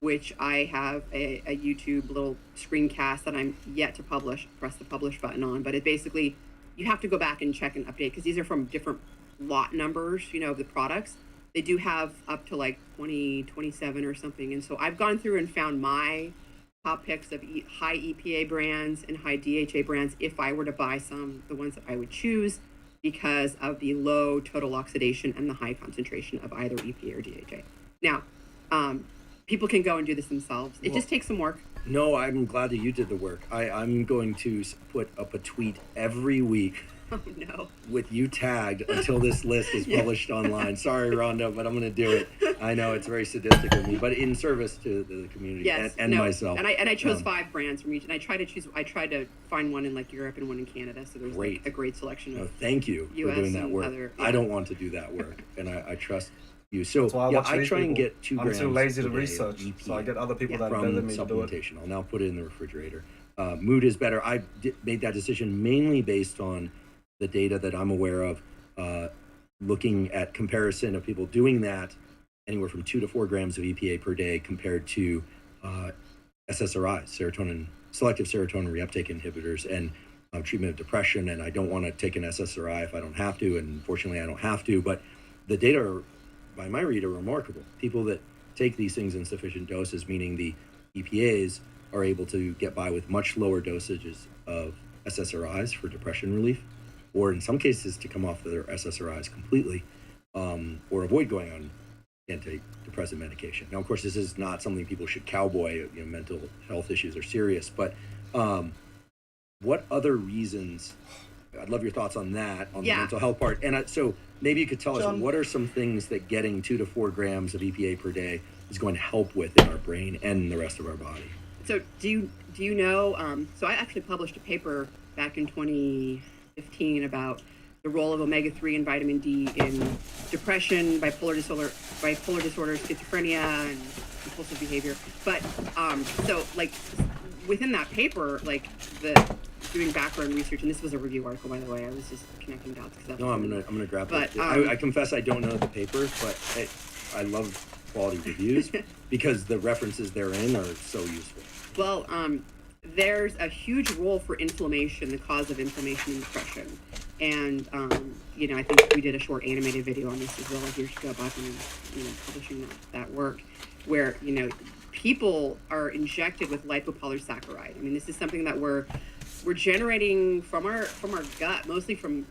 which I have a YouTube little screencast that I'm yet to publish, press the publish button on, but it basically, you have to go back and check and update, because these are from different lot numbers, of the products. They do have up to like 20, 27 or something. And so I've gone through and found my top picks of high EPA brands and high DHA brands if I were to buy some, the ones that I would choose. because of the low total oxidation and the high concentration of either EPA or DHA. Now, people can go and do this themselves. It just takes some work. No, I'm glad that you did the work. I'm going to put up a tweet every week Oh no. with you tagged until this list is published online. Sorry, Rhonda, but I'm going to do it. I know it's very sadistic of me, but in service to the community and myself. And I chose 5 brands from each, and I tried to find one in like Europe and one in Canada. So there's like a great selection of. Thank you US for doing that work. I don't want to do that work, and I trust you. So I try and get 2 grams. I'm too lazy to research, so I get other people that are better than me to do it. Supplementation. I'll now put it in the refrigerator. Mood is better. I made that decision mainly based on the data that I'm aware of, looking at comparison of people doing that anywhere from 2 to 4 grams of EPA per day compared to SSRIs, selective serotonin reuptake inhibitors, and treatment of depression. And I don't want to take an SSRI if I don't have to, and fortunately I don't have to, but the data are, by my read, are remarkable. People that take these things in sufficient doses, meaning the EPAs, are able to get by with much lower dosages of SSRIs for depression relief, or in some cases to come off their SSRIs completely, or avoid going on antidepressant medication. Now, of course, this is not something people should cowboy. Mental health issues are serious, but what other reasons? I'd love your thoughts on that, on the mental health part. And so maybe you could tell us, what are some things that getting 2 to 4 grams of EPA per day is going to help with in our brain and the rest of our body? So do you know, so I actually published a paper back in 2015 about the role of omega-3 and vitamin D in depression, bipolar disorder, schizophrenia, and compulsive behavior. But so like within that paper, like doing background research, and this was a review article, by the way. I was just connecting dots. I'm gonna grab that. I confess I don't know the paper, but I love quality reviews because the references therein are so useful. Well, there's a huge role for inflammation, the cause of inflammation in depression. And, I think we did a short animated video on this as well years ago about, publishing that work where, people are injected with lipopolysaccharide. I mean, this is something that we're generating from our gut, mostly from,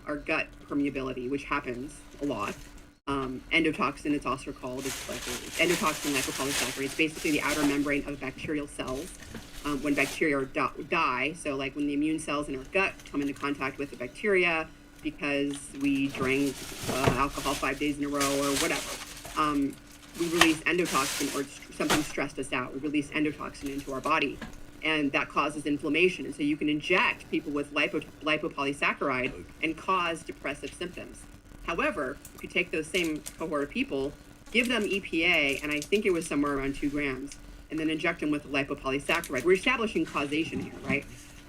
our gut permeability, which happens a lot. Endotoxin, it's also called. It's endotoxin lipopolysaccharide. It's basically the outer membrane of bacterial cells. When bacteria die, so like when the immune cells in our gut come into contact with the bacteria because we drank alcohol 5 days in a row or whatever, we release endotoxin, or something stressed us out. We release endotoxin into our body, and that causes inflammation. And so you can inject people with lipopolysaccharide and cause depressive symptoms. However, if you take those same cohort of people, give them EPA, and I think it was somewhere around 2 grams, and then inject them with lipopolysaccharide. We're establishing causation here, right?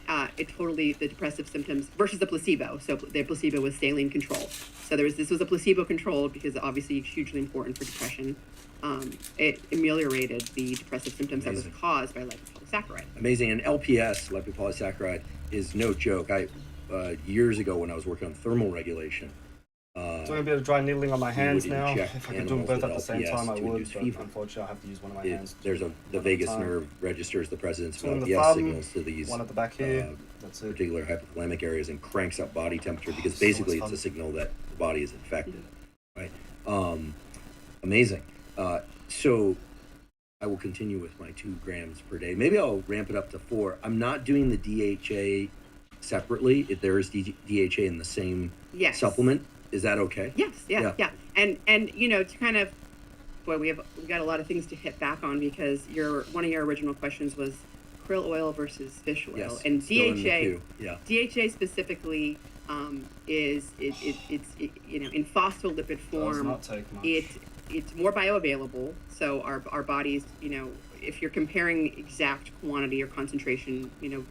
The depressive symptoms versus the placebo. So the placebo was saline control. So this was a placebo controlled because obviously it's hugely important for depression. It ameliorated the depressive symptoms that was caused by lipopolysaccharide. Amazing. And LPS, lipopolysaccharide, is no joke. Years ago when I was working on thermal regulation, so I'm going to be able to dry needling on my hands now. If I could do them both at the same time, I would, but fever. unfortunately I have to use one of my hands. The vagus nerve registers the presence of LPS thumb, signals to these one at the back here. That's it. Particular hypothalamic areas, and cranks up body temperature because basically it's a signal that the body is infected, right? Amazing. So I will continue with my 2 grams per day. Maybe I'll ramp it up to 4. I'm not doing the DHA separately. If there is DHA in the same supplement, is that okay? Yes, yeah. And to kind of, we got a lot of things to hit back on because one of your original questions was krill oil versus fish oil. Yes, and DHA specifically is in phospholipid form. Does not take much. It's more bioavailable. So our bodies, if you're comparing exact quantity or concentration, in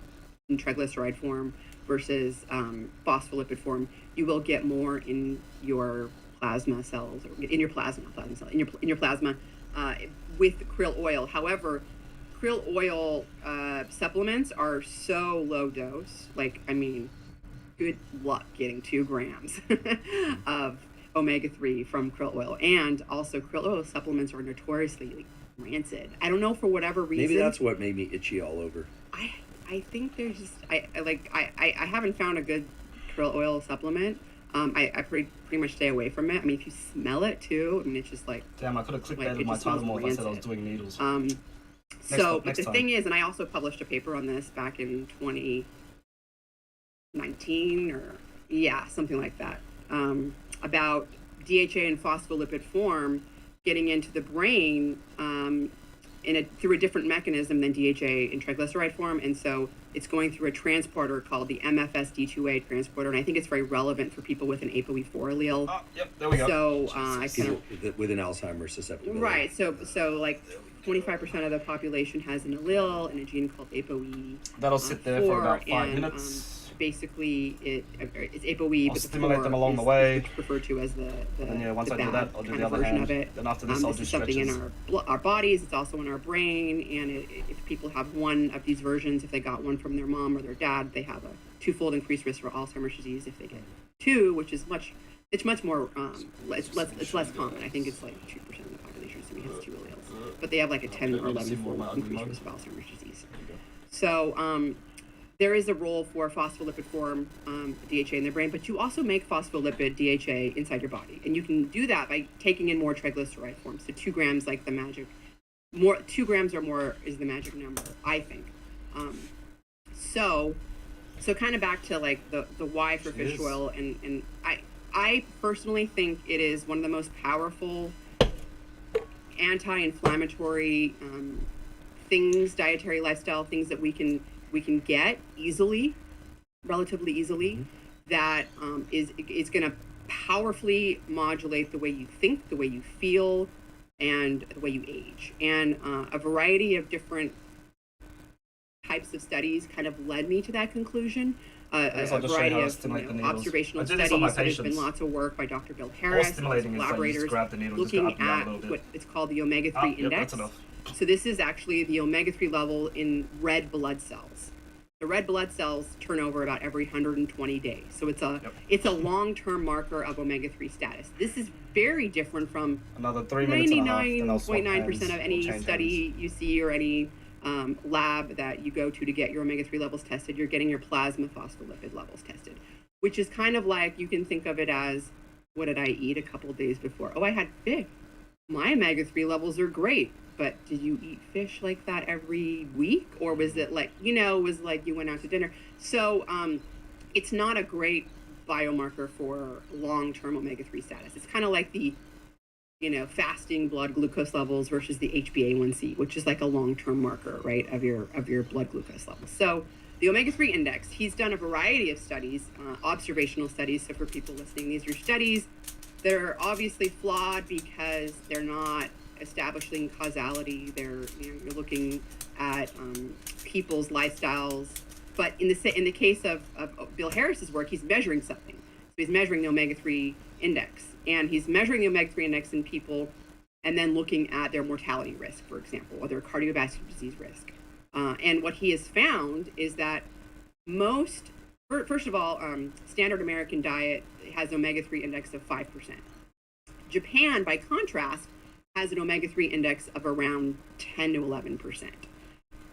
triglyceride form versus phospholipid form, you will get more in your plasma cells, or in your plasma with krill oil. However, krill oil supplements are so low dose. Good luck getting 2 grams of omega-3 from krill oil. And also, krill oil supplements are notoriously rancid. I don't know, for whatever reason. Maybe that's what made me itchy all over. I think there's just I haven't found a good krill oil supplement. I pretty much stay away from it. I mean, if you smell it too, I mean, it's just like, Damn, I could have clicked like, that it in my just smells title more if I said I was rancid. doing needles. So, but next the time. thing is, and I also published a paper on this back in 2019 or something like that, about DHA in phospholipid form getting into the brain through a different mechanism than DHA in triglyceride form, and so it's going through a transporter called the MFSD2A transporter, and I think it's very relevant for people with an ApoE4 allele. Oh, yep, there we go. So I kind of with an Alzheimer's susceptibility. right. So like 25% of the population has an allele and a gene called ApoE. That'll sit there for about 5 and, minutes. Basically, it's ApoE, I'll but the stimulate 4 them along the is way. referred to as the And yeah, once I do bad that, I'll do kind the of other version hand. of it. Then after this, I'll This do is something in stretches. our bodies. It's also in our brain, and if people have one of these versions, if they got one from their mom or their dad, they have a twofold increased risk for Alzheimer's disease. If they get 2, which is much more it's less common. I think it's like 2% of the population has 2 alleles, but they have like a 10 or 11-fold increased risk of Alzheimer's disease. So there is a role for phospholipid form DHA in the brain, but you also make phospholipid DHA inside your body, and you can do that by taking in more triglyceride forms. So 2 grams, like the magic, 2 grams or more is the magic number, I think. So kind of back to like the why for fish oil, and I personally think it is one of the most powerful anti-inflammatory things, dietary lifestyle things that we can get relatively easily, that is going to powerfully modulate the way you think, the way you feel, and the way you age. And a variety of different types of studies kind of led me to that conclusion. A variety of observational studies. So there's been lots of work by Dr. Bill Harris and his collaborators looking at what it's called the omega-3 index. So this is actually the omega-3 level in red blood cells. The red blood cells turn over about every 120 days. So it's a long-term marker of omega-3 status. This is very different from another 3 minutes and a half, 99.9% of any study you see or any lab that you go to get your omega-3 levels tested. You're getting your plasma phospholipid levels tested, which is kind of like, you can think of it as, what did I eat a couple of days before? Oh, I had fish. My omega-3 levels are great. But did you eat fish like that every week? Or was it like, was like you went out to dinner? So it's not a great biomarker for long-term omega-3 status. It's kind of like the, fasting blood glucose levels versus the HbA1c, which is like a long-term marker, right, of your blood glucose levels. So the omega-3 index, he's done a variety of studies, observational studies. So for people listening, these are studies that are obviously flawed because they're not establishing causality. You're looking at people's lifestyles, but in the case of Bill Harris's work, he's measuring something. So he's measuring the omega-3 index, and he's measuring the omega-3 index in people, and then looking at their mortality risk, for example, or their cardiovascular disease risk. And what he has found is that first of all, standard American diet has an omega-3 index of 5%. Japan, by contrast, has an omega-3 index of around 10 to 11%.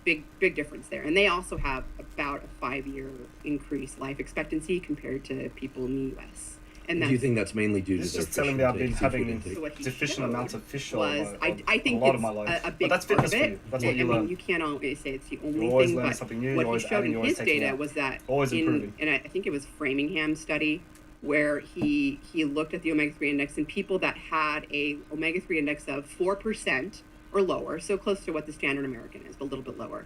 Big difference there. And they also have about a 5-year increased life expectancy compared to people in the US. And do you think that's mainly due to it's their just telling me I've been having so deficient amounts of fish oil I think a lot of my life. a big but that's part of fitness for it. you. That's what you learn. You can't always say it's the only You're always thing, learning but something new, what you're he always showed adding, in you're always his taking data out. was that Always improving. and I think it was Framingham study, where he looked at the omega-3 index in people that had a omega-3 index of 4% or lower, so close to what the standard American is, but a little bit lower.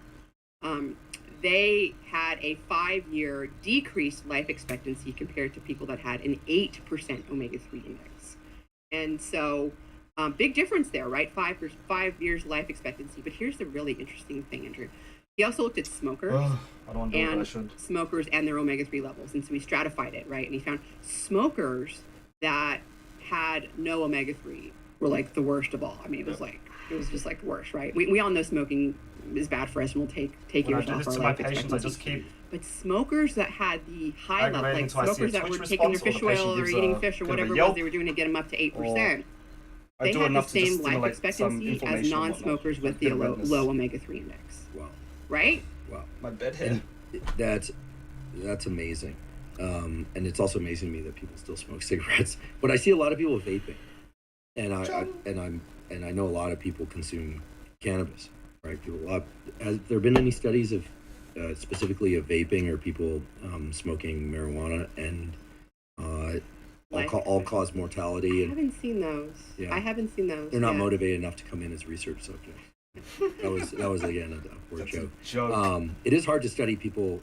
They had a 5-year decreased life expectancy compared to people that had an 8% omega-3 index. And so big difference there, right? 5 years life expectancy. But here's the really interesting thing, Andrew. He also looked at smokers I don't want to do it, but I should. smokers and their omega-3 levels. And so he stratified it, right? And he found smokers that had no omega-3 were like the worst of all. I mean, it was just like worse, right? We all know smoking is bad for us, and we'll take years off our life expectancy. I just keep But smokers that had the high level, like until I see a smokers that were twitch taking their response, fish or the patient oil or gives eating a fish or bit of a whatever it was yelp, they were doing to get them up to 8%, I they do had the enough to just same life stimulate some expectancy as inflammation and non-smokers whatnot. with the low omega-3 index. Wow. Right? Wow. My bed head. That's amazing. And it's also amazing to me that people still smoke cigarettes. But I see a lot of people vaping, and I know a lot of people consume cannabis, right? Has there been any studies of specifically of vaping or people smoking marijuana and all-cause mortality? I haven't seen those. Yeah. I haven't seen those. They're not motivated enough to come in as research subjects. That was again a poor joke. It is hard to study people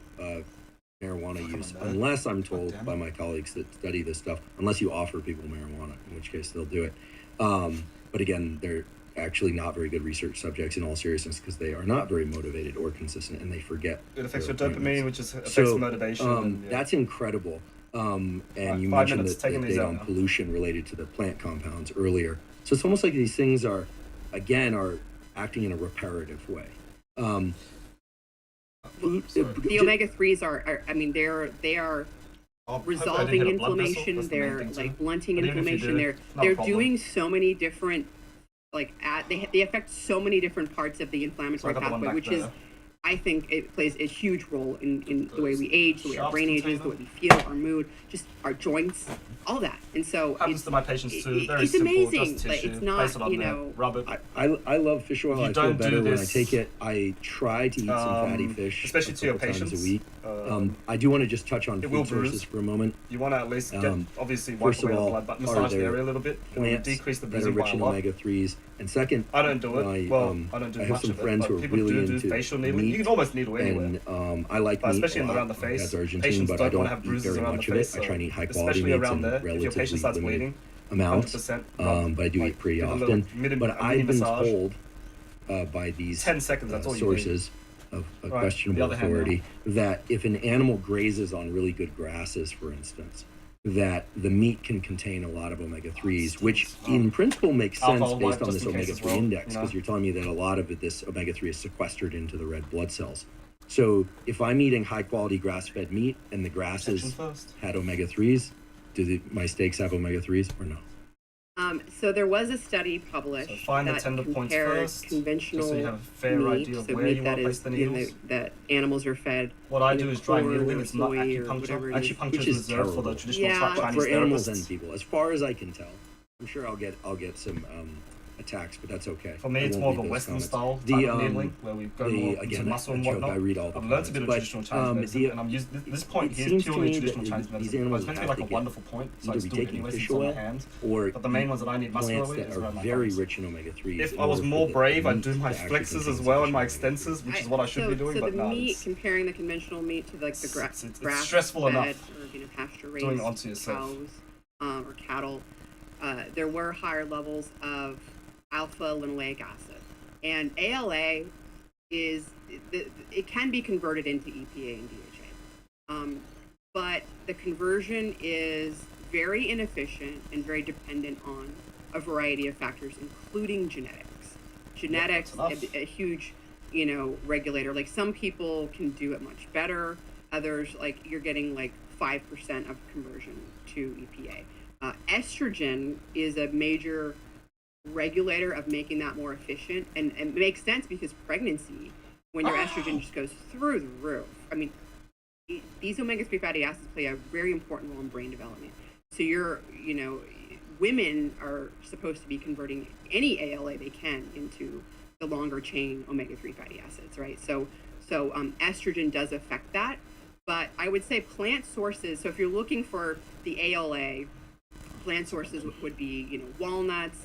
marijuana use unless I'm told by my colleagues that study this stuff, unless you offer people marijuana, in which case they'll do it. But again, they're actually not very good research subjects in all seriousness, because they are not very motivated or consistent, and they forget. It affects your dopamine, which affects motivation. That's incredible. And you mentioned the data on pollution related to the plant compounds earlier. So it's almost like these things are acting in a reparative way. The omega-3s are I mean, they are resolving inflammation. They're like blunting inflammation. They're doing so many different, like they affect so many different parts of the inflammatory pathway, which is, I think it plays a huge role in the way we age, the way our brain ages, the way we feel, our mood, just our joints, all that. And so happens to my patients too. Very it's simple, amazing, just but tissue, it's not, you know. Rub it. I love fish oil. I feel better when I take it. I try to eat some fatty fish, especially to your patients times a week. I do want to just touch on food sources for a moment. You want to at least get, obviously, wipe away the blood, but massage the area a little bit. Decrease the bruising by a lot. Omega-3s. And second, I don't do it. I don't do I have much some of friends it, who are really into facial needling. You can almost needle anywhere. And I like meat, especially around the face. That's Argentine, Patients but I don't have eat bruises very around much the of face, it. I try and eat high quality especially meats around in there. If your patient relatively starts limited bleeding, amounts. But I do eat pretty often. But I've been told by these 10 seconds, that's all sources of questionable authority that if an animal grazes on really good grasses, for instance, that the meat can contain a lot of omega-3s, which in principle makes sense based on this omega-3 index, because you're telling me that a lot of this omega-3 is sequestered into the red blood cells. So if I'm eating high-quality grass-fed meat and the grasses had omega-3s, my steaks have omega-3s or no? So there was a study published that compared conventional meat, so meat that is, that animals are fed. What I do is dry needling. It's not acupuncture. Acupuncture is reserved for the traditional Chinese for animals and people, as far as I can tell. I'm sure I'll get some attacks, but that's okay. For me, it's more of a Western style type of needling, where we go more into muscle and whatnot. I read all the I've learned a bit of traditional Chinese medicine, and I'm using this point here is purely traditional Chinese medicine. It's meant to be like a wonderful point, so I just do it anyway since it's on my hand. But the main ones that I need muscular with is around my very rich in omega-3s. If I was more brave, I'd do my flexors as well and my extensors, which is what I should be doing. So but the meat, comparing the conventional meat to like the grass, it's stressful enough. Or pasture raised cows or cattle, there were higher levels of alpha linoleic acid, and ALA it can be converted into EPA and DHA, but the conversion is very inefficient and very dependent on a variety of factors, including genetics. Genetics, a huge, regulator. Like some people can do it much better. Others, like you're getting like 5% of conversion to EPA. Estrogen is a major regulator of making that more efficient, and it makes sense because pregnancy, when your estrogen just goes through the roof. I mean, these omega-3 fatty acids play a very important role in brain development. So women are supposed to be converting any ALA they can into the longer chain omega-3 fatty acids, right? So estrogen does affect that, but I would say plant sources. So if you're looking for the ALA, plant sources would be, walnuts,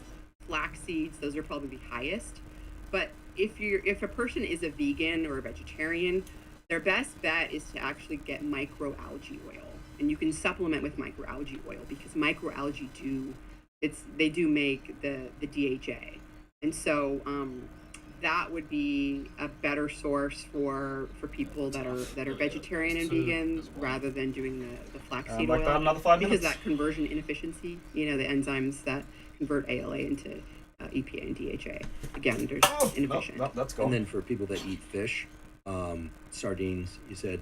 flax seeds. Those are probably the highest. But if a person is a vegan or a vegetarian, their best bet is to actually get microalgae oil, and you can supplement with microalgae oil because microalgae do make the DHA, and so that would be a better source for people that are vegetarian and vegan rather than doing the flaxseed oil, that another 5 minutes. Because that conversion inefficiency, the enzymes that convert ALA into EPA and DHA. Again, there's inefficient. That's gone. And then for people that eat fish, sardines, you said,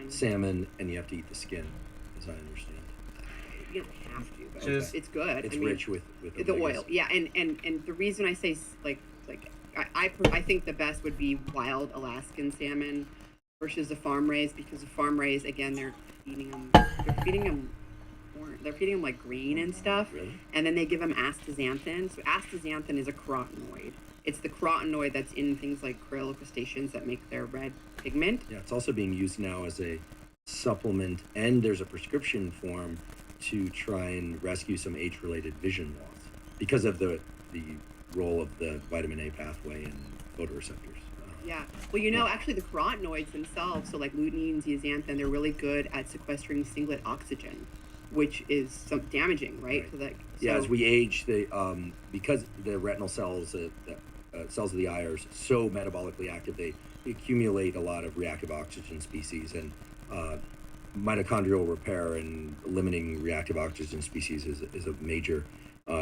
salmon, and you have to eat the skin, as I understand. You don't have to, but it's good. It's rich with the oil. Yeah, and the reason I say I think the best would be wild Alaskan salmon versus a farm raised, because the farm raised, again, feeding them they're feeding them like green and stuff, Really? and then they give them astaxanthin. So astaxanthin is a carotenoid. It's the carotenoid that's in things like krill crustaceans that make their red pigment. Yeah, it's also being used now as a supplement, and there's a prescription form to try and rescue some age-related vision loss because of the role of the vitamin A pathway in photoreceptors. Yeah. Well, actually, the carotenoids themselves, so like lutein, zeaxanthin, they're really good at sequestering singlet oxygen, which is damaging, right? Right. Yeah, as we age, because the retinal cells, cells of the eye are so metabolically active, they accumulate a lot of reactive oxygen species, and mitochondrial repair and limiting reactive oxygen species is a major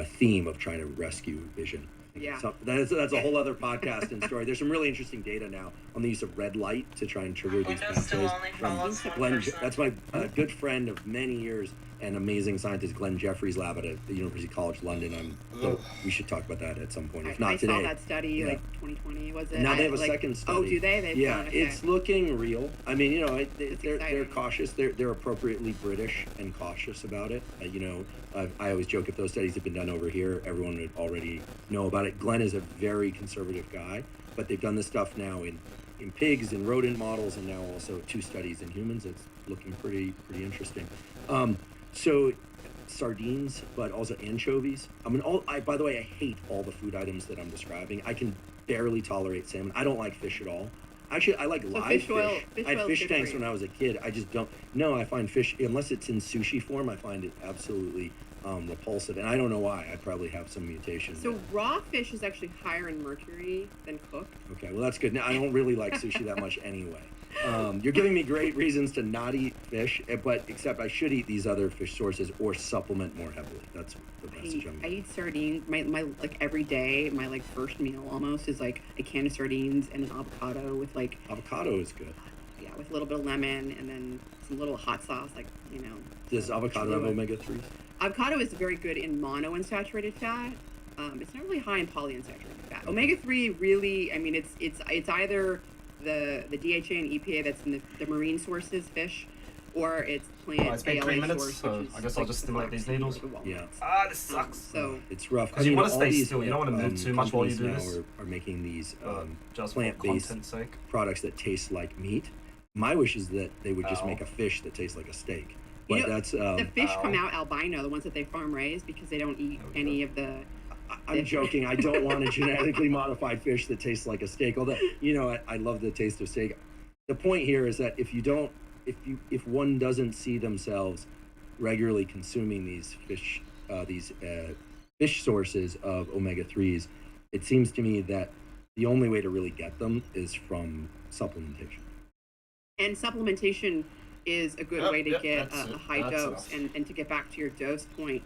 theme of trying to rescue vision. Yeah. So that's a whole other podcast and story. There's some really interesting data now on the use of red light to try and trigger these pathways. That's my good friend of many years and amazing scientist Glenn Jeffrey's lab at the University College London. So we should talk about that at some point, if not today. I saw that study like 2020, was it? And now they have a second study. Oh, do they? It's looking real. I mean, they're cautious. They're appropriately British and cautious about it. I always joke, if those studies had been done over here, everyone would already know about it. Glenn is a very conservative guy, but they've done this stuff now in pigs and rodent models, and now also 2 studies in humans. It's looking pretty interesting. So sardines, but also anchovies. By the way, I hate all the food items that I'm describing. I can barely tolerate salmon. I don't like fish at all. Actually, I like live fish. I had fish tanks when I was a kid. I just don't. No, I find fish, unless it's in sushi form, I find it absolutely repulsive. And I don't know why. I probably have some mutation. So raw fish is actually higher in mercury than cooked. Okay, well, that's good. Now, I don't really like sushi that much anyway. You're giving me great reasons to not eat fish, except I should eat these other fish sources or supplement more heavily. That's the message I'm I getting. eat sardines. My like every day, my like first meal almost is like a can of sardines and an avocado with like Avocado is good. yeah, with a little bit of lemon and then some little hot sauce, Does avocado have omega-3s? Avocado is very good in monounsaturated fat. It's not really high in polyunsaturated fat. Omega-3 really, I mean, it's either the DHA and EPA that's in the marine sources, fish, or it's plant It's been ALA 3 minutes, source, so which is I guess I'll just stimulate these needles. Yeah. This sucks. So It's rough. Because you want to all stay these, still. You don't want to move too much while you do companies this. now are making these Just for plant-based content's sake. products that taste like meat. My wish is that they would just make a fish that tastes like a steak. But that's the fish come out albino, the ones that they farm raised, because they don't eat any of the. I'm joking. I don't want a genetically modified fish that tastes like a steak. Although, I love the taste of steak. The point here is that if one doesn't see themselves regularly consuming these fish sources of omega-3s, it seems to me that the only way to really get them is from supplementation. And supplementation is a good way to get that's a it. high That's dose. enough. And to get back to your dose point,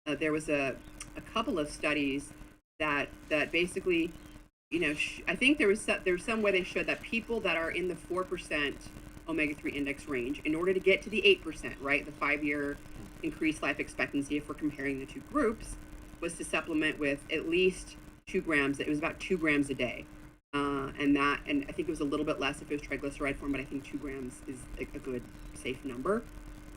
there was a couple of studies that basically, I think there was some way they showed that people that are in the 4% omega-3 index range, in order to get to the 8%, right, the 5-year increased life expectancy, if we're comparing the 2 groups, was to supplement with at least 2 grams. It was about 2 grams a day. And I think it was a little bit less if it was triglyceride form, but I think 2 grams is a good, safe number.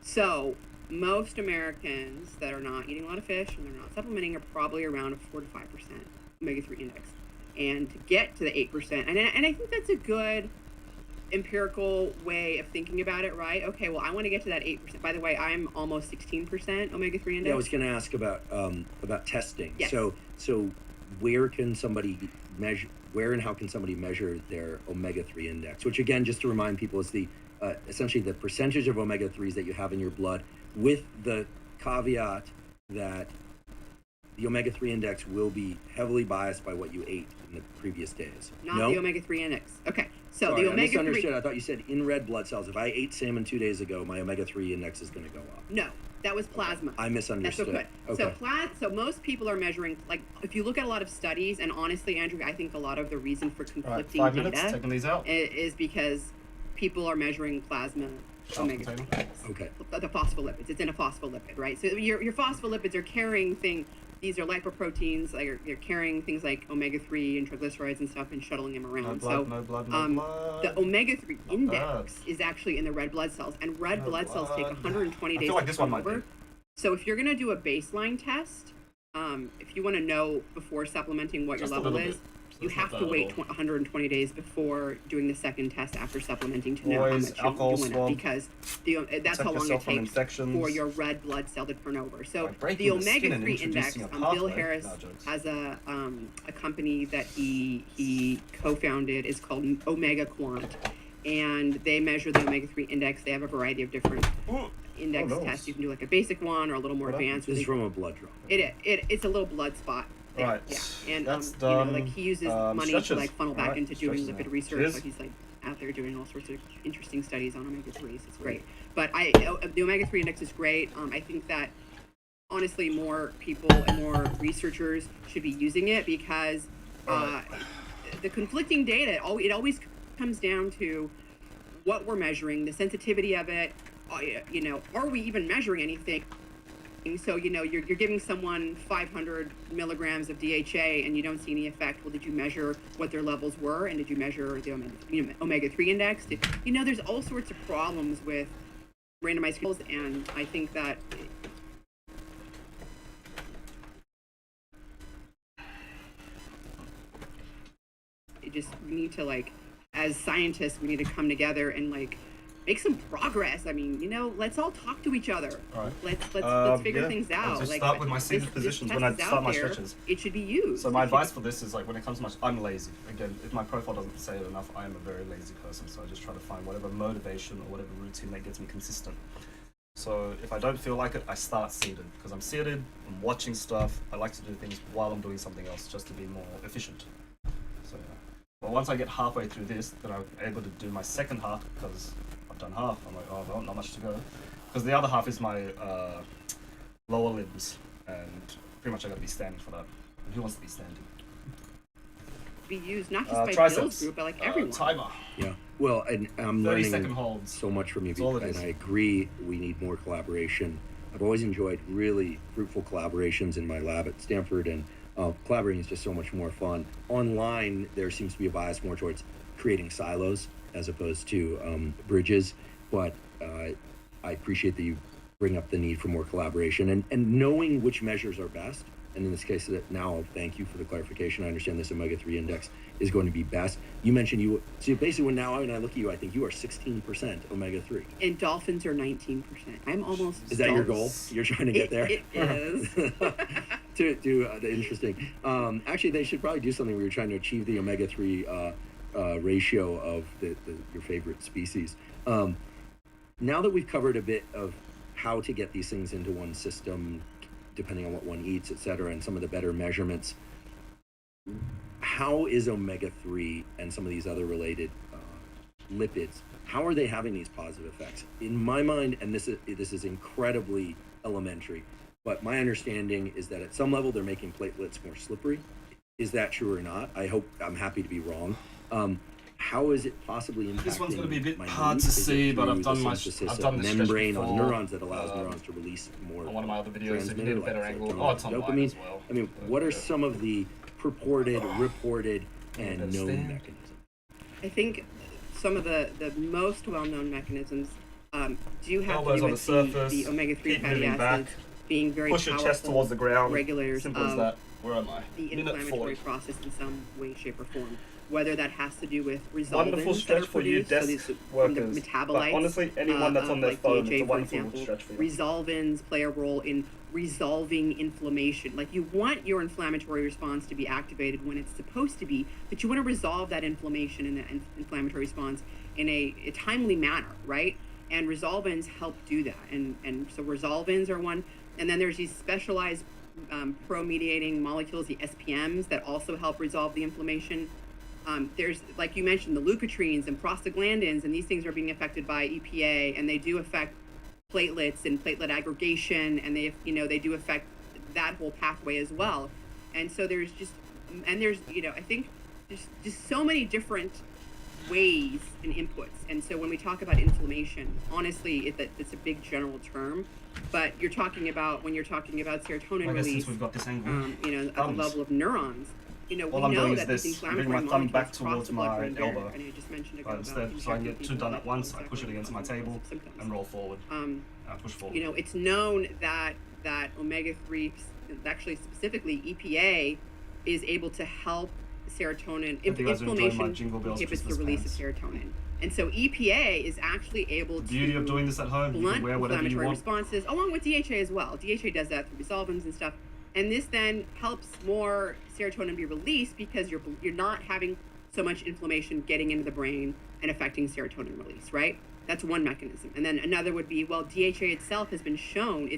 So most Americans that are not eating a lot of fish and they're not supplementing are probably around a 4 to 5% omega-3 index. And to get to the 8%, and I think that's a good empirical way of thinking about it, right? Okay, well, I want to get to that 8%. By the way, I'm almost 16% omega-3 index. Yeah, I was going to ask about testing. Yes. So where can somebody measure? Where and how can somebody measure their omega-3 index? Which, again, just to remind people, is the essentially the percentage of omega-3s that you have in your blood, with the caveat that the omega-3 index will be heavily biased by what you ate in the previous days. Not the omega-3 index. Okay, so Sorry, the I omega-3. misunderstood. I thought you said in red blood cells. If I ate salmon 2 days ago, my omega-3 index is going to go up. No, that was plasma. I misunderstood. That's okay. So most people are measuring, like, if you look at a lot of studies, and honestly, Andrew, I think a lot of the reason for conflicting 5 minutes, data taking these out. is because people are measuring plasma omega-3. Okay. The phospholipids. It's in a phospholipid, right? So your phospholipids are carrying these are lipoproteins, like you're carrying things like omega-3 and triglycerides and stuff and shuttling them around. No blood. The omega-3 Not index bad. is actually in the red blood cells, and red No blood cells take blood. 120 I days feel like to this one turn might over. be. So if you're going to do a baseline test, if you want to know before supplementing what Just a your level little is, bit. So you it's not have to bad at wait all. 120 days before doing the second test after supplementing to know how Always much alcohol you went up, swab. because that's how long it yourself from takes infections. for your red blood cell to turn over. So By breaking the the skin and omega-3 index, introducing a Bill pathway. Harris No, jokes. has a company that he co-founded, is called Omega Quant, and they measure the omega-3 index. They have a variety of different Ooh. index Oh, no. tests. You can do like a basic one or a little more What happened? advanced. This is from a blood draw. It's a little blood spot. There. Right. Yeah. And That's you know, done. like he uses money Stretches. to like funnel back Alright, into doing stretches lipid now. research. Cheers. So he's like out there doing all sorts of interesting studies on omega-3s. It's great. But the omega-3 index is great. I think that honestly more people and more researchers should be using it, because the conflicting data, it always comes down to what we're measuring, the sensitivity of it. You know, are we even measuring anything? So, you know, you're giving someone 500 milligrams of DHA and you don't see any effect. Well, did you measure what their levels were? And did you measure the omega-3 index? You know, there's all sorts of problems with randomized controls, and I think that we need to, like, as scientists, we need to come together and like make some progress. I mean, you know, let's all talk to each other. All right. Let's figure things I'll out. just Like, start with my seated positions when I test is start out my there. stretches. It should be used. So my advice for this is, like, when it comes to I'm lazy. Again, if my profile doesn't say it enough, I am a very lazy person. So I just try to find whatever motivation or whatever routine that gets me consistent. So if I don't feel like it, I start seated, because I'm seated, I'm watching stuff. I like to do things while I'm doing something else just to be more efficient. So yeah. But once I get halfway through this, then I'm able to do my second half, because I've done half. I'm like, oh, well, not much to go. Because the other half is my lower limbs, and pretty much I got to be standing for that. And who wants to be standing? Be used not just by triceps. Bill's group, but like everyone. Timer. Yeah. Well, and I'm 30-second learning holds. so much from you, That's all it and is. I agree we need more collaboration. I've always enjoyed really fruitful collaborations in my lab at Stanford, and collaborating is just so much more fun. Online, there seems to be a bias more towards creating silos as opposed to bridges, but I appreciate that you bring up the need for more collaboration and knowing which measures are best. And in this case, now thank you for the clarification. I understand this omega-3 index is going to be best. You mentioned so basically when I look at you, I think you are 16% omega-3. And dolphins are 19%. I'm almost. Is that your goal? You're trying to get there? It is. Interesting. Actually, they should probably do something where you're trying to achieve the omega-3 ratio of your favorite species. Now that we've covered a bit of how to get these things into one system, depending on what one eats, et cetera, and some of the better measurements, how is omega-3 and some of these other related lipids, how are they having these positive effects? In my mind, and this is incredibly elementary, but my understanding is that at some level they're making platelets more slippery. Is that true or not? I'm happy to be wrong. How is it possibly impacting? This one's going to be a bit my hard mood? to Is it see, but through I've done the my synthesis I've of done the stretch membrane on before, neurons that allows neurons to release more on one of my other videos. If you transmitter, need a better like angle, serotonin, it's on mine dopamine. as well. I mean, what are some of the purported, reported, and better known stand. mechanisms? I think some of the most well-known mechanisms do have Elbows to on do the with surface, the omega-3 keep fatty moving acids back, being very push your powerful chest towards the ground. regulators Simple as of that. Where am I? the Minute inflammatory 40. process in some way, shape, or form. Whether that has to do with Wonderful resolvents that stretch are for you, produced, so desk these from the workers. metabolites. But honestly, anyone that's on their like phone, DHA, it's a for wonderful example, stretch for you. resolvins play a role in resolving inflammation. Like, you want your inflammatory response to be activated when it's supposed to be, but you want to resolve that inflammation and that inflammatory response in a timely manner, right? And resolvins help do that. And so resolvins are one. And then there's these specialized pro-mediating molecules, the SPMs, that also help resolve the inflammation. There's, like you mentioned, the leukotrienes and prostaglandins, and these things are being affected by EPA, and they do affect platelets and platelet aggregation, and they do affect that whole pathway as well. And so there's I think there's just so many different ways and inputs. And so when we talk about inflammation, honestly, it's a big general term, but you're talking about, when you're talking about serotonin I guess release, since we've got this angle, at the level of neurons, all we I'm know doing is that this. these I'm bringing inflammatory my thumb back molecules cross towards the my blood-brain barrier. elbow. And I just mentioned But instead, so I can get two done at once. I push it against my table and roll forward. I push forward. It's known that omega-3, actually specifically EPA, is able to help serotonin. Inflammation inhibits the release of serotonin. And so EPA is actually able to beauty of doing this at home, you can wear whatever you inflammatory want. responses, along with DHA as well. DHA does that through resolvins and stuff. And this then helps more serotonin be released because you're not having so much inflammation getting into the brain and affecting serotonin release, right? That's one mechanism. And then another would be, well, DHA itself has been shown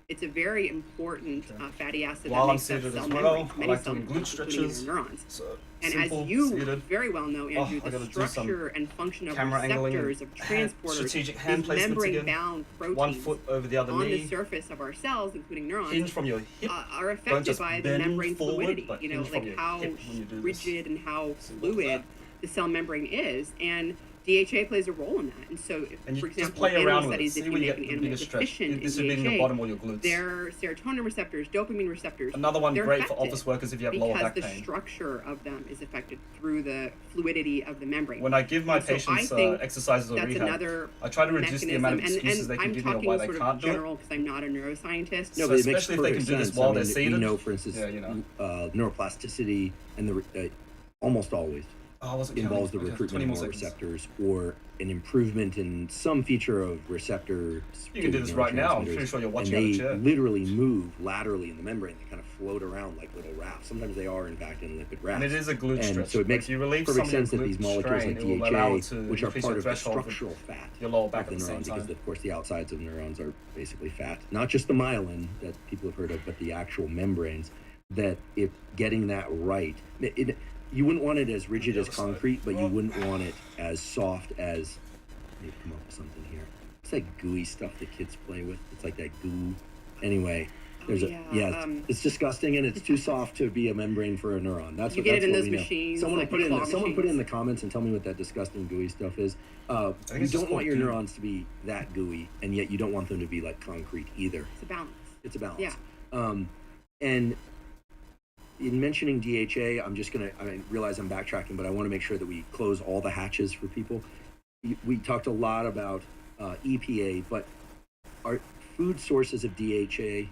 it's a very important fatty acid While that I'm makes up seated cell as membranes, well, I many like cell doing glute membranes, including stretches. in neurons. So, And simple, as you seated. very well know, Andrew, I the gotta do some structure and function of camera angling receptors, and of transporters, strategic hand these placements membrane-bound again. proteins 1 foot over the other on knee. the surface of our cells, including neurons, Hinge from your hip. are Don't affected just by the bend membrane forward, fluidity. but You know, hinge from like your how hip when you do this. rigid and how So what was fluid that? the cell membrane is, and DHA plays a role in that. And so, And you for just example, play animal around with it. studies, See if you where you make get an the animal biggest stretch. deficient This in would be in the DHA, bottom of your glutes. their serotonin receptors, dopamine receptors, Another one they're great for affected office workers if you have lower because back the pain. structure of them is affected through the fluidity of the membrane. When I give my And so I patients think exercises or that's rehab, another I try to reduce the amount of mechanism. excuses and they can I'm give me of talking why they sort can't of do it. general because I'm not a neuroscientist. No, So but it makes especially if they perfect can do this sense. while I they're mean, seated. we know, for instance, Yeah, you know. Neuroplasticity and almost always Oh, I wasn't involves the counting. Okay, recruitment 20 of more more seconds. receptors or an improvement in some feature of receptor. You can do this right now. I'm pretty sure you're watching and on they the chair. literally move laterally in the membrane. They kind of float around like little rafts. Sometimes they are, in fact, in lipid rafts. And it is a glute And stretch. so it makes if you relieve perfect some of sense that your these glute molecules strain, like it will allow it DHA, to which are increase part your of the threshold of structural fat your lower of back the at the same neuron, because time. of course the outsides of neurons are basically fat, not just the myelin that people have heard of, but the actual membranes. That if getting that right, you wouldn't want it as rigid as concrete, but you wouldn't want it as soft as. Maybe come up with something here. It's like gooey stuff that kids play with. It's like that goo. Anyway, there's it's disgusting and it's too soft to be a membrane for a neuron. That's You what get that's it in what those we know. machines, Someone like put it in. claw Someone put it in the machines. comments and tell me what that disgusting gooey stuff is. You it's just don't want your called goo. neurons to be that gooey, and yet you don't want them to be like concrete either. It's a balance. It's a balance. Yeah. And in mentioning DHA, I realize I'm backtracking, but I want to make sure that we close all the hatches for people. We talked a lot about EPA, but are food sources of DHA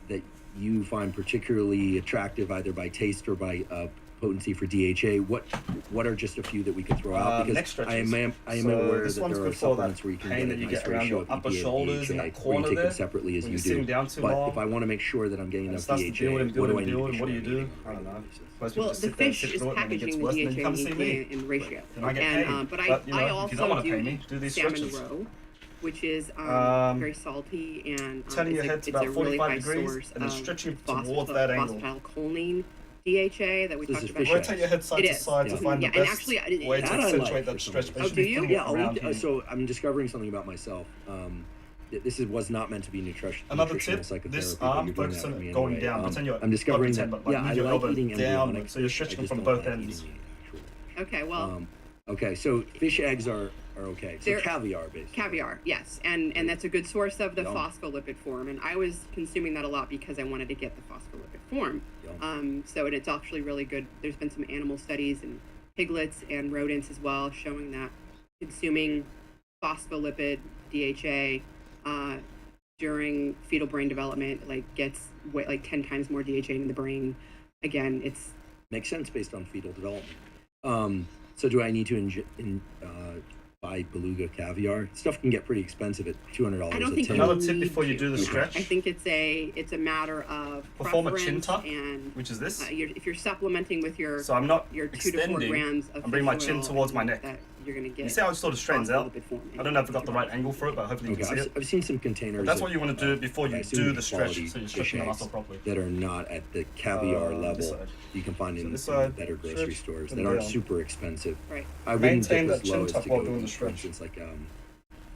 that you find particularly attractive, either by taste or by potency for DHA? What are just a few that we could throw out? Neck Because I stretches. am So aware this that one's there are good for that supplements where you can pain get that a you nice get around ratio your of upper EPA shoulders in and that DHA, or you corner take there, them separately as when you you're sitting do. down too But long. if I want to make sure that I'm getting It enough starts to DHA, build and build what do I and need to build, make and sure what do I'm you do? getting I don't know. on a basis? Most people Well, just the sit there and fish sit is through it, and then it gets packaging the worse, and then DHA you come see me. in ratio. Then I get And, paid. but But, I if you don't also want to do pay me, do these salmon stretches. roe, which is very salty and Turning your head it's to a about really 45 high degrees source and then of stretching phosphate- towards that angle. phosphatidylcholine DHA that we This talked is about. fish Rotate your head side It to is. side to Yeah. find Yeah, the and best actually, way to that I like accentuate for that some stretch. reason. But it Oh, should do be you? thin Yeah, around here. so I'm discovering something about myself. Was not meant to be nutrition. Another nutritional tip, psychotherapy, this but arm, you're doing focus that on with me it going anyway. down. Pretend you're I'm discovering not pretend, that, but like I move your like elbow eating down, embryonic so you're fish. I stretching just from don't both like ends. eating the actual. Okay, well, Okay, so fish eggs are okay. So They're- caviar, basically. caviar, yes, and that's a good source of the Yum. phospholipid form, and I was consuming that a lot because I wanted to get the phospholipid form. Yum. So it's actually really good. There's been some animal studies in piglets and rodents as well showing that consuming phospholipid DHA during fetal brain development gets like 10 times more DHA in the brain. Again, it's Makes sense based on fetal development. So do I need to buy beluga caviar? Stuff can get pretty expensive at $200 I don't a think tin. Another you tip need before you do the to. stretch. I think it's a matter of Perform a chin preference tuck, and which is this. if you're supplementing with your So I'm not your 2 to 4 extending. grams of I'm bringing my fish chin oil, towards my and neck. that you're gonna get You see how it sort of straightens out? phospholipid form I don't know if I've got the right angle for it, but hopefully you Okay, can see it. I've seen some containers. But that's what you want to do before I you assume do the stretch, quality so you're fish stretching the eggs muscle properly. that are not at the caviar This level side. you can find So in this the side, better grocery stretch, stores and that aren't down. super expensive. Right. I wouldn't Maintain dip that as low chin as tuck to while go doing the eat, for stretch. instance, like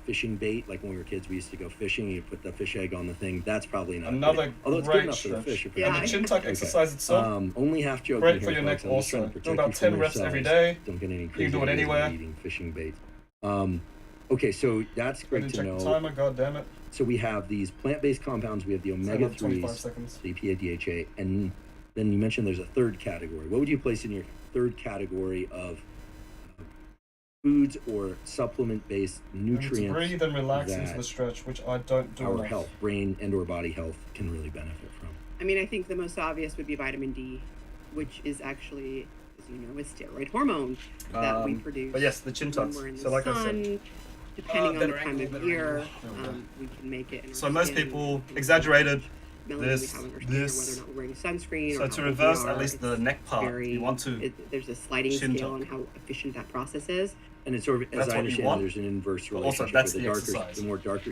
fishing bait, like when we were kids, we used to go fishing. You put the fish egg on the thing. That's probably not Another great. Although it's good great enough for the stretch. fish. Yeah. And the chin tuck exercise itself, Only half joking great here, for your neck folks. I'm just trying also. to Do protect about you 10 from reps every yourselves. day. Don't get any You crazy can do it ideas about anywhere. eating fishing bait. Okay, so that's I great didn't to check know. the timer, god damn it. So we have these plant-based compounds. We have the Another 25 omega-3s, seconds. the EPA, DHA, and then you mentioned there's a third category. What would you place in your third category of foods or supplement-based And to nutrients breathe and relax into that the stretch, which I don't do our enough. health, brain and/or body health, can really benefit from? I mean, I think the most obvious would be vitamin D, which is actually, as you know, a steroid hormone that we produce. But yes, the chin when tucks. we're in the So like I sun. said, Depending on the better time angle, of better year, angle. There we go. we can make it. In our So most skin, people and exaggerated melanin this, we have in our skin, or this. whether or not we're wearing sunscreen. So or to how old reverse we at are, least the it's neck part, very, you want to there's a sliding chin scale tuck. on how efficient that process is. And it's sort of, That's as I what you understand, want. there's an inverse But also, relationship. that's with the the exercise. darker, the more darker,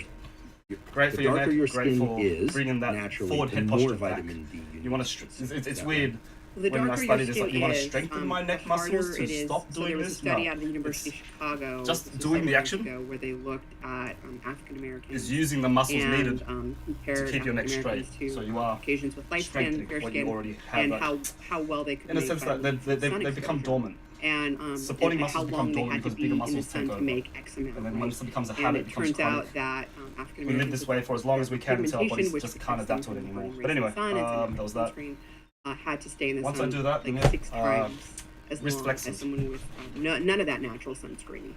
great the for your darker neck, your great skin for is bringing that naturally, forward the head more posture back. vitamin D you You want need. to. It's That weird. The When I darker studied your this, skin like, you wanna is, strengthen my neck the harder muscles to it is. stop So doing there was this? a study No. out of the University of It's Chicago. just this was doing the several action years ago, where they looked at African Americans Is using the muscles and needed compared to keep your neck African straight. Americans to So you are Caucasians with light skin, strengthening fair what you skin, already have. and That, how well they could in a make sense that vitamin they sun become exposure. dormant. And Supporting and how muscles become long they dormant had to because be bigger in the muscles sun take to over. make X amount. And then right? once it becomes a And habit, it it becomes turns chronic. out that African We live Americans this way for as long as we can until our bodies which just can't adapt to it protects them anymore. from But anyway, the sun and some that was that. sunscreen, had to stay in the Once I sun do that, like then 6 yeah, times as wrist long flexors. as someone with none of that natural sunscreen.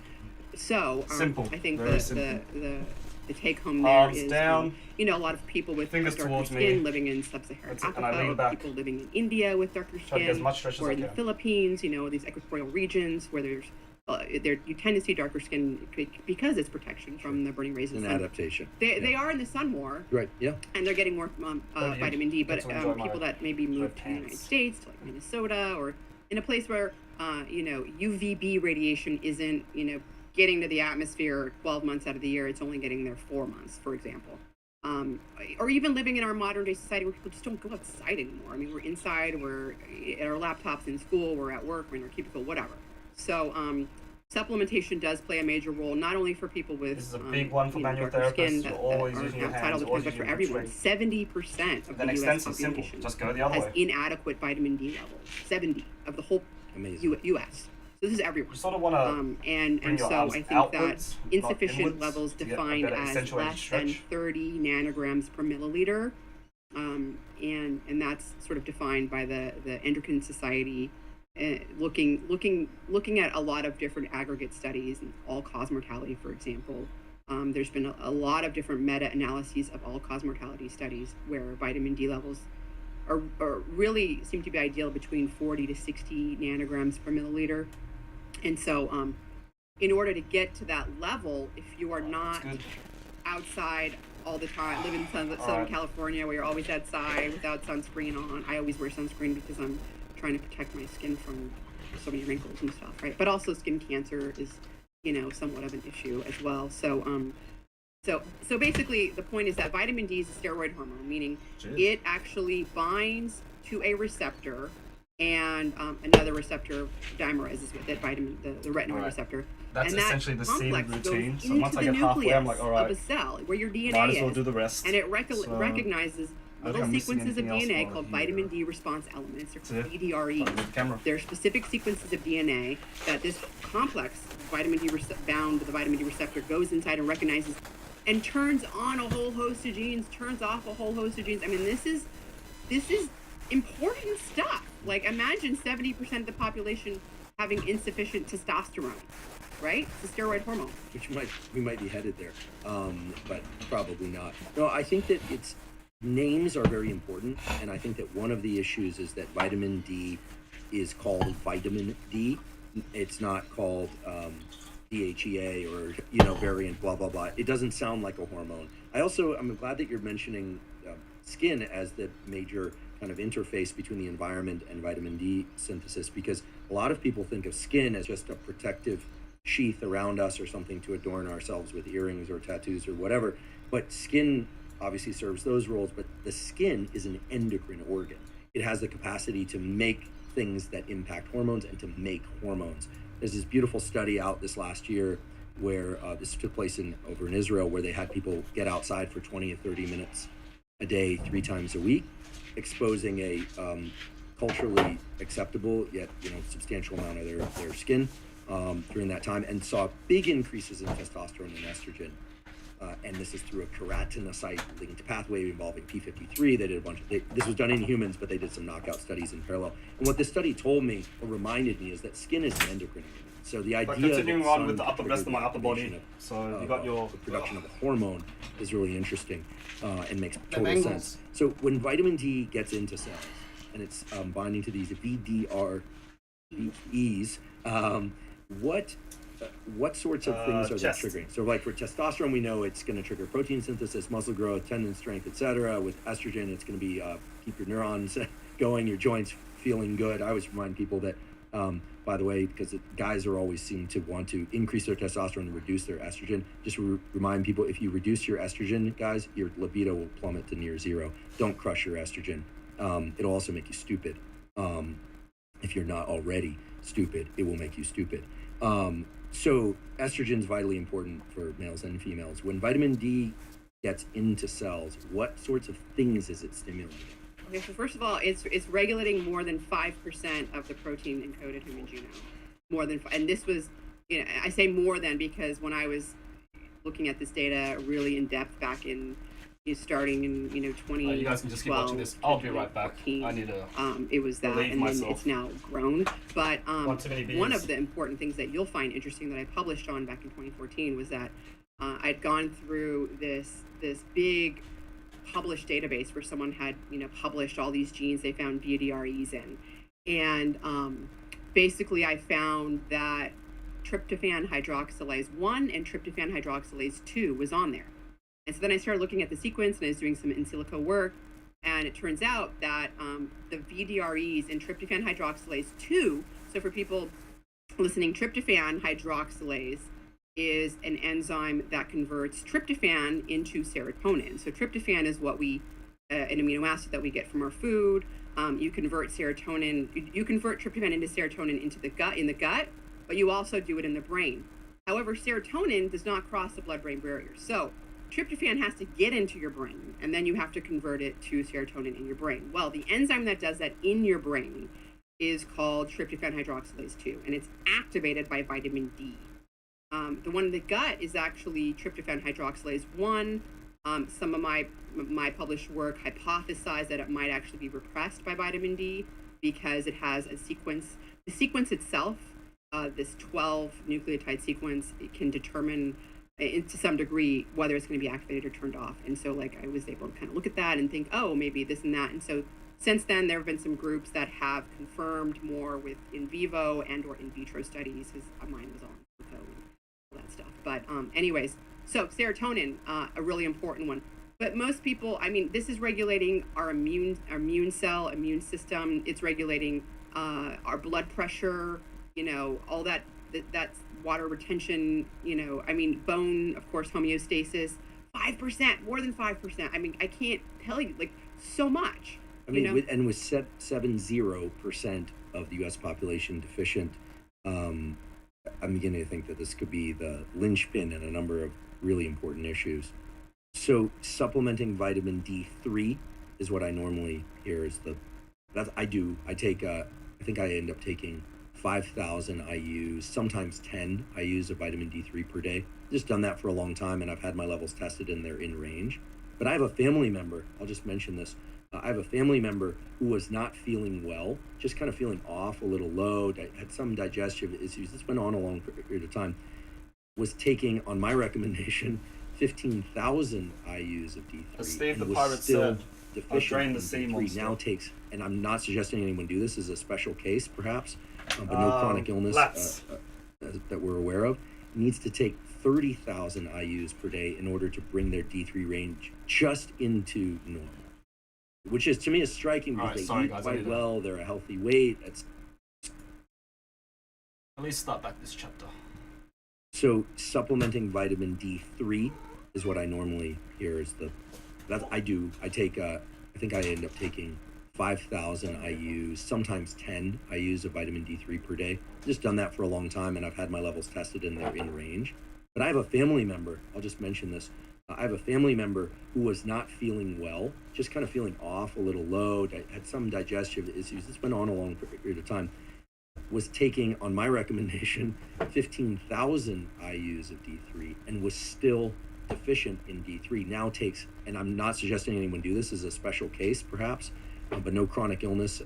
So Simple, I think very the take home there Arms is down. you know, a lot of people with Fingers darker towards skin me. living in sub-Saharan That's it, and I lean Africa, or back. people living in India with darker Try to get as skin, much stretch as or I in the can. Philippines, you know, these equatorial regions where there's there you tend to see darker skin because it's protection from the burning rays of An the sun. adaptation. They are in the sun more, Right, yeah. and they're getting more you vitamin D. But get to enjoy my people that maybe move to the United pants. States, to like Minnesota, or in a place where you know, UVB radiation isn't, you know, getting to the atmosphere 12 months out of the year. It's only getting there 4 months, for example. Or even living in our modern day society where people just don't go outside anymore. I mean, we're inside, we're at our laptops in school, we're at work, we're in our cubicle, whatever. So supplementation does play a major role, not only for people with This is a big one for you know, manual darker skin therapists. that, You're always that are using your outside hands, all the time, always but for using your everyone. strength. 70% of Then the U.S. extensive, simple. population Just go the other has way. inadequate vitamin D levels. 70 of the whole Amazing. U.S. So this is everyone. You sort of want to And bring your so arms I think outwards, that not insufficient inwards, levels to get a defined better as accentuated less than stretch. 30 nanograms per milliliter, and that's sort of defined by the Endocrine Society, looking at a lot of different aggregate studies, all-cause mortality, for example. There's been a lot of different meta-analyses of all-cause mortality studies where vitamin D levels are really seem to be ideal between 40 to 60 nanograms per milliliter. And so in order to get to that level, if you are not good. outside all the time, live in Southern right. California where you're always outside without sunscreen on. I always wear sunscreen because I'm trying to protect my skin from so many wrinkles and stuff, right? But also skin cancer is, you know, somewhat of an issue as well. So basically the point is that vitamin D is a steroid hormone, meaning Jeez. it actually binds to a receptor, and another receptor dimerizes with it, the retinoid Right. receptor. That's and that essentially the seeded complex routine. goes So into once I the get halfway, I'm like, nucleus all right, of a cell where your DNA might as well is, do the rest. and it So, recognizes I don't little think I'm missing sequences of anything else DNA while called here. vitamin D response elements, or See? VDREs. Move the camera. There are specific sequences of DNA that this complex vitamin D bound to the vitamin D receptor goes inside and recognizes, and turns on a whole host of genes, turns off a whole host of genes. I mean, this is important stuff. Like, imagine 70% of the population having insufficient testosterone, right? It's a steroid hormone. Which we might be headed there, but probably not. No, I think that names are very important, and I think that one of the issues is that vitamin D is called vitamin D. It's not called DHEA or, you know, variant blah blah blah. It doesn't sound like a hormone. I'm glad that you're mentioning skin as the major kind of interface between the environment and vitamin D synthesis, because a lot of people think of skin as just a protective sheath around us or something to adorn ourselves with earrings or tattoos or whatever. But skin obviously serves those roles, but the skin is an endocrine organ. It has the capacity to make things that impact hormones and to make hormones. There's this beautiful study out this last year where this took place over in Israel, where they had people get outside for 20 or 30 minutes a day, 3 times a week, exposing a culturally acceptable yet substantial amount of their skin during that time, and saw big increases in testosterone and estrogen. And this is through a keratinocyte-linked pathway involving p53. They did a bunch of this was done in humans, but they did some knockout studies in parallel. And what this study told me or reminded me is that skin is an endocrine organ. So the idea continuing on with the upper rest of my upper body. So you got your the production of a hormone is really interesting and makes total sense. So when vitamin D gets into cells and it's binding to these VDREs, what sorts of things are they triggering? So like for testosterone, we know it's going to trigger protein synthesis, muscle growth, tendon strength, etc. With estrogen, it's going to be keep your neurons going, your joints feeling good. I always remind people that, by the way, because guys are always seem to want to increase their testosterone and reduce their estrogen. Just remind people, if you reduce your estrogen, guys, your libido will plummet to near zero. Don't crush your estrogen. It'll also make you stupid. If you're not already stupid, it will make you stupid. So estrogen is vitally important for males and females. When vitamin D gets into cells, what sorts of things is it stimulating? Okay, so first of all, it's regulating more than 5% of the protein encoded human genome. More than, and this was, I say more than because when I was looking at this data really in depth back in, starting in 2012. You guys can just keep watching this. I'll be right back. I need to. It was that, and myself. Then it's now grown. But one of the important things that you'll find interesting that I published on back in 2014 was that I'd gone through this big published database where someone had published all these genes they found VDREs in, and basically I found that tryptophan hydroxylase 1 and tryptophan hydroxylase 2 was on there. And so then I started looking at the sequence, and I was doing some in silico work, and it turns out that the VDREs in tryptophan hydroxylase 2, so for people listening, tryptophan hydroxylase is an enzyme that converts tryptophan into serotonin. So tryptophan is what an amino acid that we get from our food. You convert serotonin, you convert tryptophan into serotonin in the gut, but you also do it in the brain. However, serotonin does not cross the blood-brain barrier. So tryptophan has to get into your brain, and then you have to convert it to serotonin in your brain. Well, the enzyme that does that in your brain is called tryptophan hydroxylase 2, and it's activated by vitamin D. The one in the gut is actually tryptophan hydroxylase 1. Some of my published work hypothesized that it might actually be repressed by vitamin D because it has a sequence. The sequence itself, this 12 nucleotide sequence, it can determine to some degree whether it's going to be activated or turned off. And so I was able to kind of look at that and think, oh, maybe this and that. And so since then, there have been some groups that have confirmed more with in vivo and or in vitro studies, because mine was all in vivo and all that stuff. But anyways, so serotonin, a really important one. But most people, this is regulating our immune system. It's regulating our blood pressure, all that. That's water retention, bone, of course, homeostasis, 5%, more than 5%. I can't tell you, so much. With 70% of the U.S. population deficient, I'm beginning to think that this could be the linchpin in a number of really important issues. So supplementing vitamin D3 is what I normally hear is I think I end up taking 5,000 IUs, sometimes 10 IUs of vitamin D3 per day. Just done that for a long time, and I've had my levels tested and they're in range. But I have a family member, I'll just mention this. I have a family member who was not feeling well, just kind of feeling off, a little low, had some digestive issues. This went on a long period of time. Was taking, on my recommendation, 15,000 IUs of D3. As Steve the was Pirate still said, deficient drain the in sea D3. monster. Now takes, and I'm not suggesting anyone do this as a special case, perhaps, but no chronic illness that we're aware of, needs to take 30,000 IUs per day in order to bring their D3 range just into normal, which is, to me, is striking because they eat quite well, they're a healthy weight. At least start back this chapter. So supplementing vitamin D3 is what I normally hear is I think I end up taking 5,000 IUs, sometimes 10 IUs of vitamin D3 per day. Just done that for a long time, and I've had my levels tested and they're in range. But I have a family member, I'll just mention this. I have a family member who was not feeling well, just kind of feeling off, a little low, had some digestive issues. This went on a long period of time. Was taking, on my recommendation, 15,000 IUs of D3 and was still deficient in D3. Now takes, and I'm not suggesting anyone do this as a special case, perhaps, but no chronic illness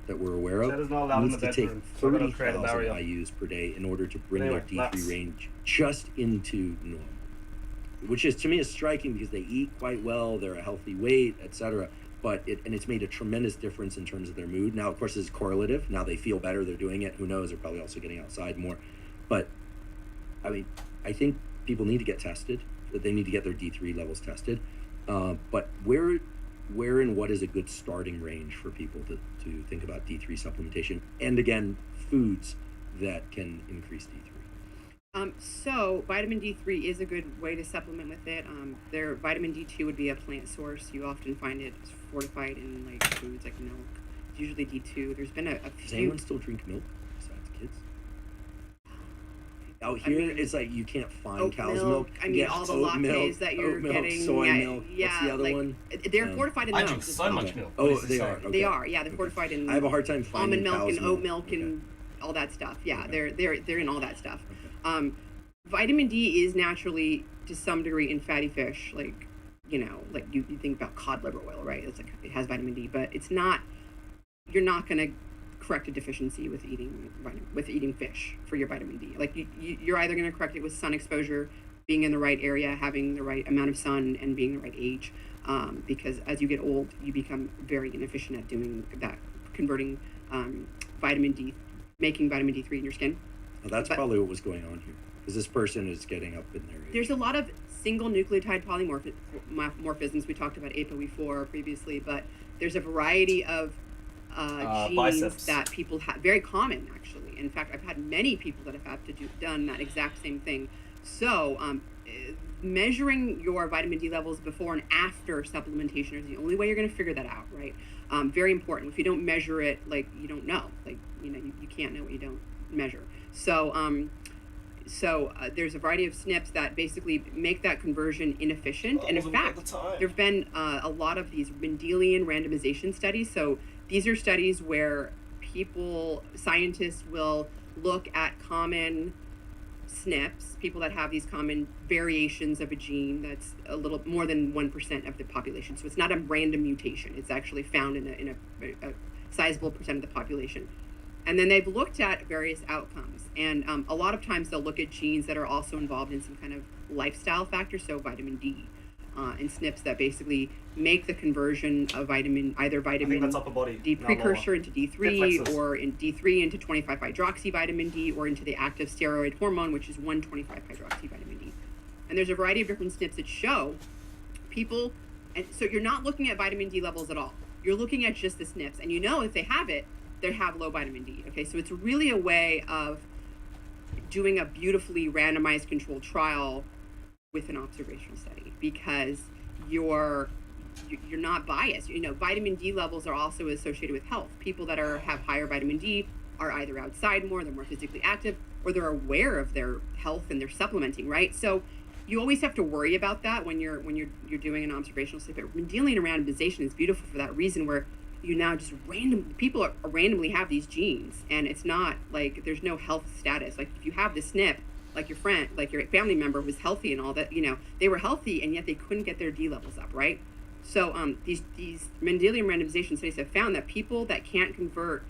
that we're aware of. That is not allowed in Needs the to take bedroom, so I'm gonna 30,000 create a barrier. IUs per day in order to bring Anyway, their D3 laps. range just into normal, which is, to me, is striking because they eat quite well, they're a healthy weight, etc. But it's made a tremendous difference in terms of their mood. Now, of course, it's correlative. Now they feel better, they're doing it. Who knows? They're probably also getting outside more. But I mean, I think people need to get tested. They need to get their D3 levels tested. But where and what is a good starting range for people to think about D3 supplementation? And again, foods that can increase D3. So vitamin D3 is a good way to supplement with it. Their vitamin D2 would be a plant source. You often find it fortified in like foods like milk. It's usually D2. There's been a few. Does anyone still drink milk besides kids? Out here, it's like you can't find cow's milk. I mean, all the lattes that you're getting. Soy milk. Yeah, What's the other one? They're fortified in I milk. drink so much milk. Oh, What is they this are. saying? Okay. They are. Yeah, they're fortified in. I have a hard time finding almond milk cow's and oat milk and all that stuff. Yeah, they're in all that stuff. Vitamin D is naturally, to some degree, in fatty fish. Like, like you think about cod liver oil, right? It's like it has vitamin D, but it's not. You're not going to correct a deficiency with eating fish for your vitamin D. Like you're either going to correct it with sun exposure, being in the right area, having the right amount of sun, and being the right age. Because as you get old, you become very inefficient at doing that, converting vitamin D, making vitamin D3 in your skin. Well, that's probably what was going on here. Because this person is getting up in their age. There's a lot of single nucleotide polymorphisms. We talked about ApoE4 previously, but there's a variety of genes biceps. that people have. Very common, actually. In fact, I've had many people that have had to done that exact same thing. So, measuring your vitamin D levels before and after supplementation is the only way you're going to figure that out, right? Very important. If you don't measure it, like, you don't know. Like, you can't know what you don't measure. So, there's a variety of SNPs that basically make that conversion inefficient. And in fact, there have been a lot of these Mendelian randomization studies. So these are studies where scientists will look at common SNPs, people that have these common variations of a gene that's a little more than 1% of the population. So it's not a random mutation. It's actually found in a sizable percent of the population. And then they've looked at various outcomes. And a lot of times they'll look at genes that are also involved in some kind of lifestyle factor, so vitamin D, and SNPs that basically make the conversion of either vitamin D precursor into D3 or in D3 into 25-hydroxy vitamin D or into the active steroid hormone, which is 1,25-hydroxy vitamin D. And there's a variety of different SNPs that show people, and so you're not looking at vitamin D levels at all. You're looking at just the SNPs, and if they have it, they have low vitamin D. Okay, so it's really a way of doing a beautifully randomized controlled trial with an observational study because you're not biased. Vitamin D levels are also associated with health. People that have higher vitamin D are either outside more, they're more physically active, or they're aware of their health and they're supplementing, right? So you always have to worry about that when you're doing an observational study. But Mendelian randomization is beautiful for that reason, where you now just people randomly have these genes, and it's not like there's no health status. Like if you have the SNP, like your friend, like your family member was healthy and all that, they were healthy and yet they couldn't get their D levels up, right? So these Mendelian randomization studies have found that people that can't convert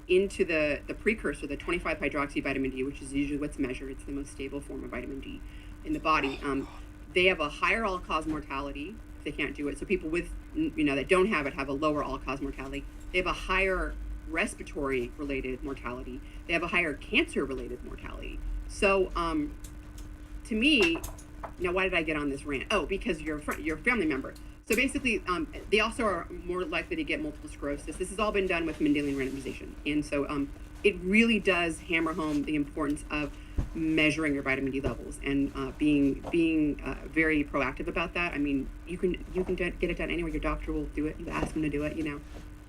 into the precursor, the 25-hydroxy vitamin D, which is usually what's measured, it's the most stable form of vitamin D in the body, they have a higher all-cause mortality if they can't do it. So people with, that don't have it have a lower all-cause mortality. They have a higher respiratory-related mortality. They have a higher cancer-related mortality. So to me, why did I get on this rant? Oh, because you're a family member. So basically, they also are more likely to get multiple sclerosis. This has all been done with Mendelian randomization. And so it really does hammer home the importance of measuring your vitamin D levels and being very proactive about that. I mean, you can get it done anywhere. Your doctor will do it. You ask them to do it,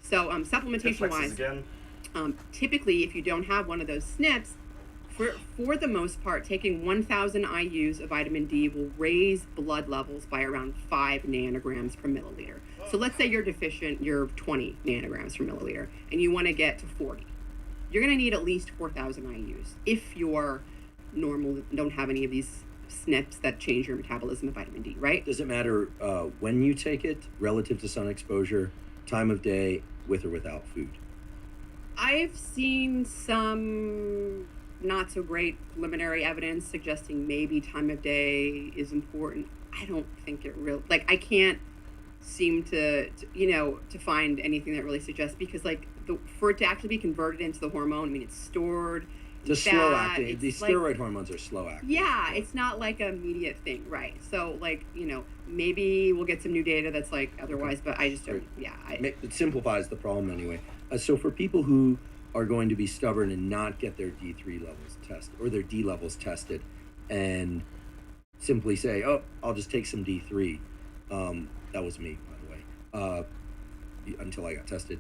So supplementation-wise, typically if you don't have one of those SNPs, For the most part, taking 1,000 IUs of vitamin D will raise blood levels by around 5 nanograms per milliliter. So let's say you're deficient, you're 20 nanograms per milliliter, and you want to get to 40. You're going to need at least 4,000 IUs if you're normal, don't have any of these SNPs that change your metabolism of vitamin D, right? Does it matter when you take it relative to sun exposure, time of day, with or without food? I've seen some not so great preliminary evidence suggesting maybe time of day is important. I don't think it really, like, I can't seem to find anything that really suggests, because like for it to actually be converted into the hormone, I mean, it's stored. It's slow acting. These steroid hormones are slow acting. Yeah, it's not like an immediate thing, right? So like, maybe we'll get some new data that's like otherwise, but I just don't, It simplifies the problem anyway. So for people who are going to be stubborn and not get their D3 levels tested or their D levels tested and simply say, oh, I'll just take some D3. That was me, by the way, until I got tested.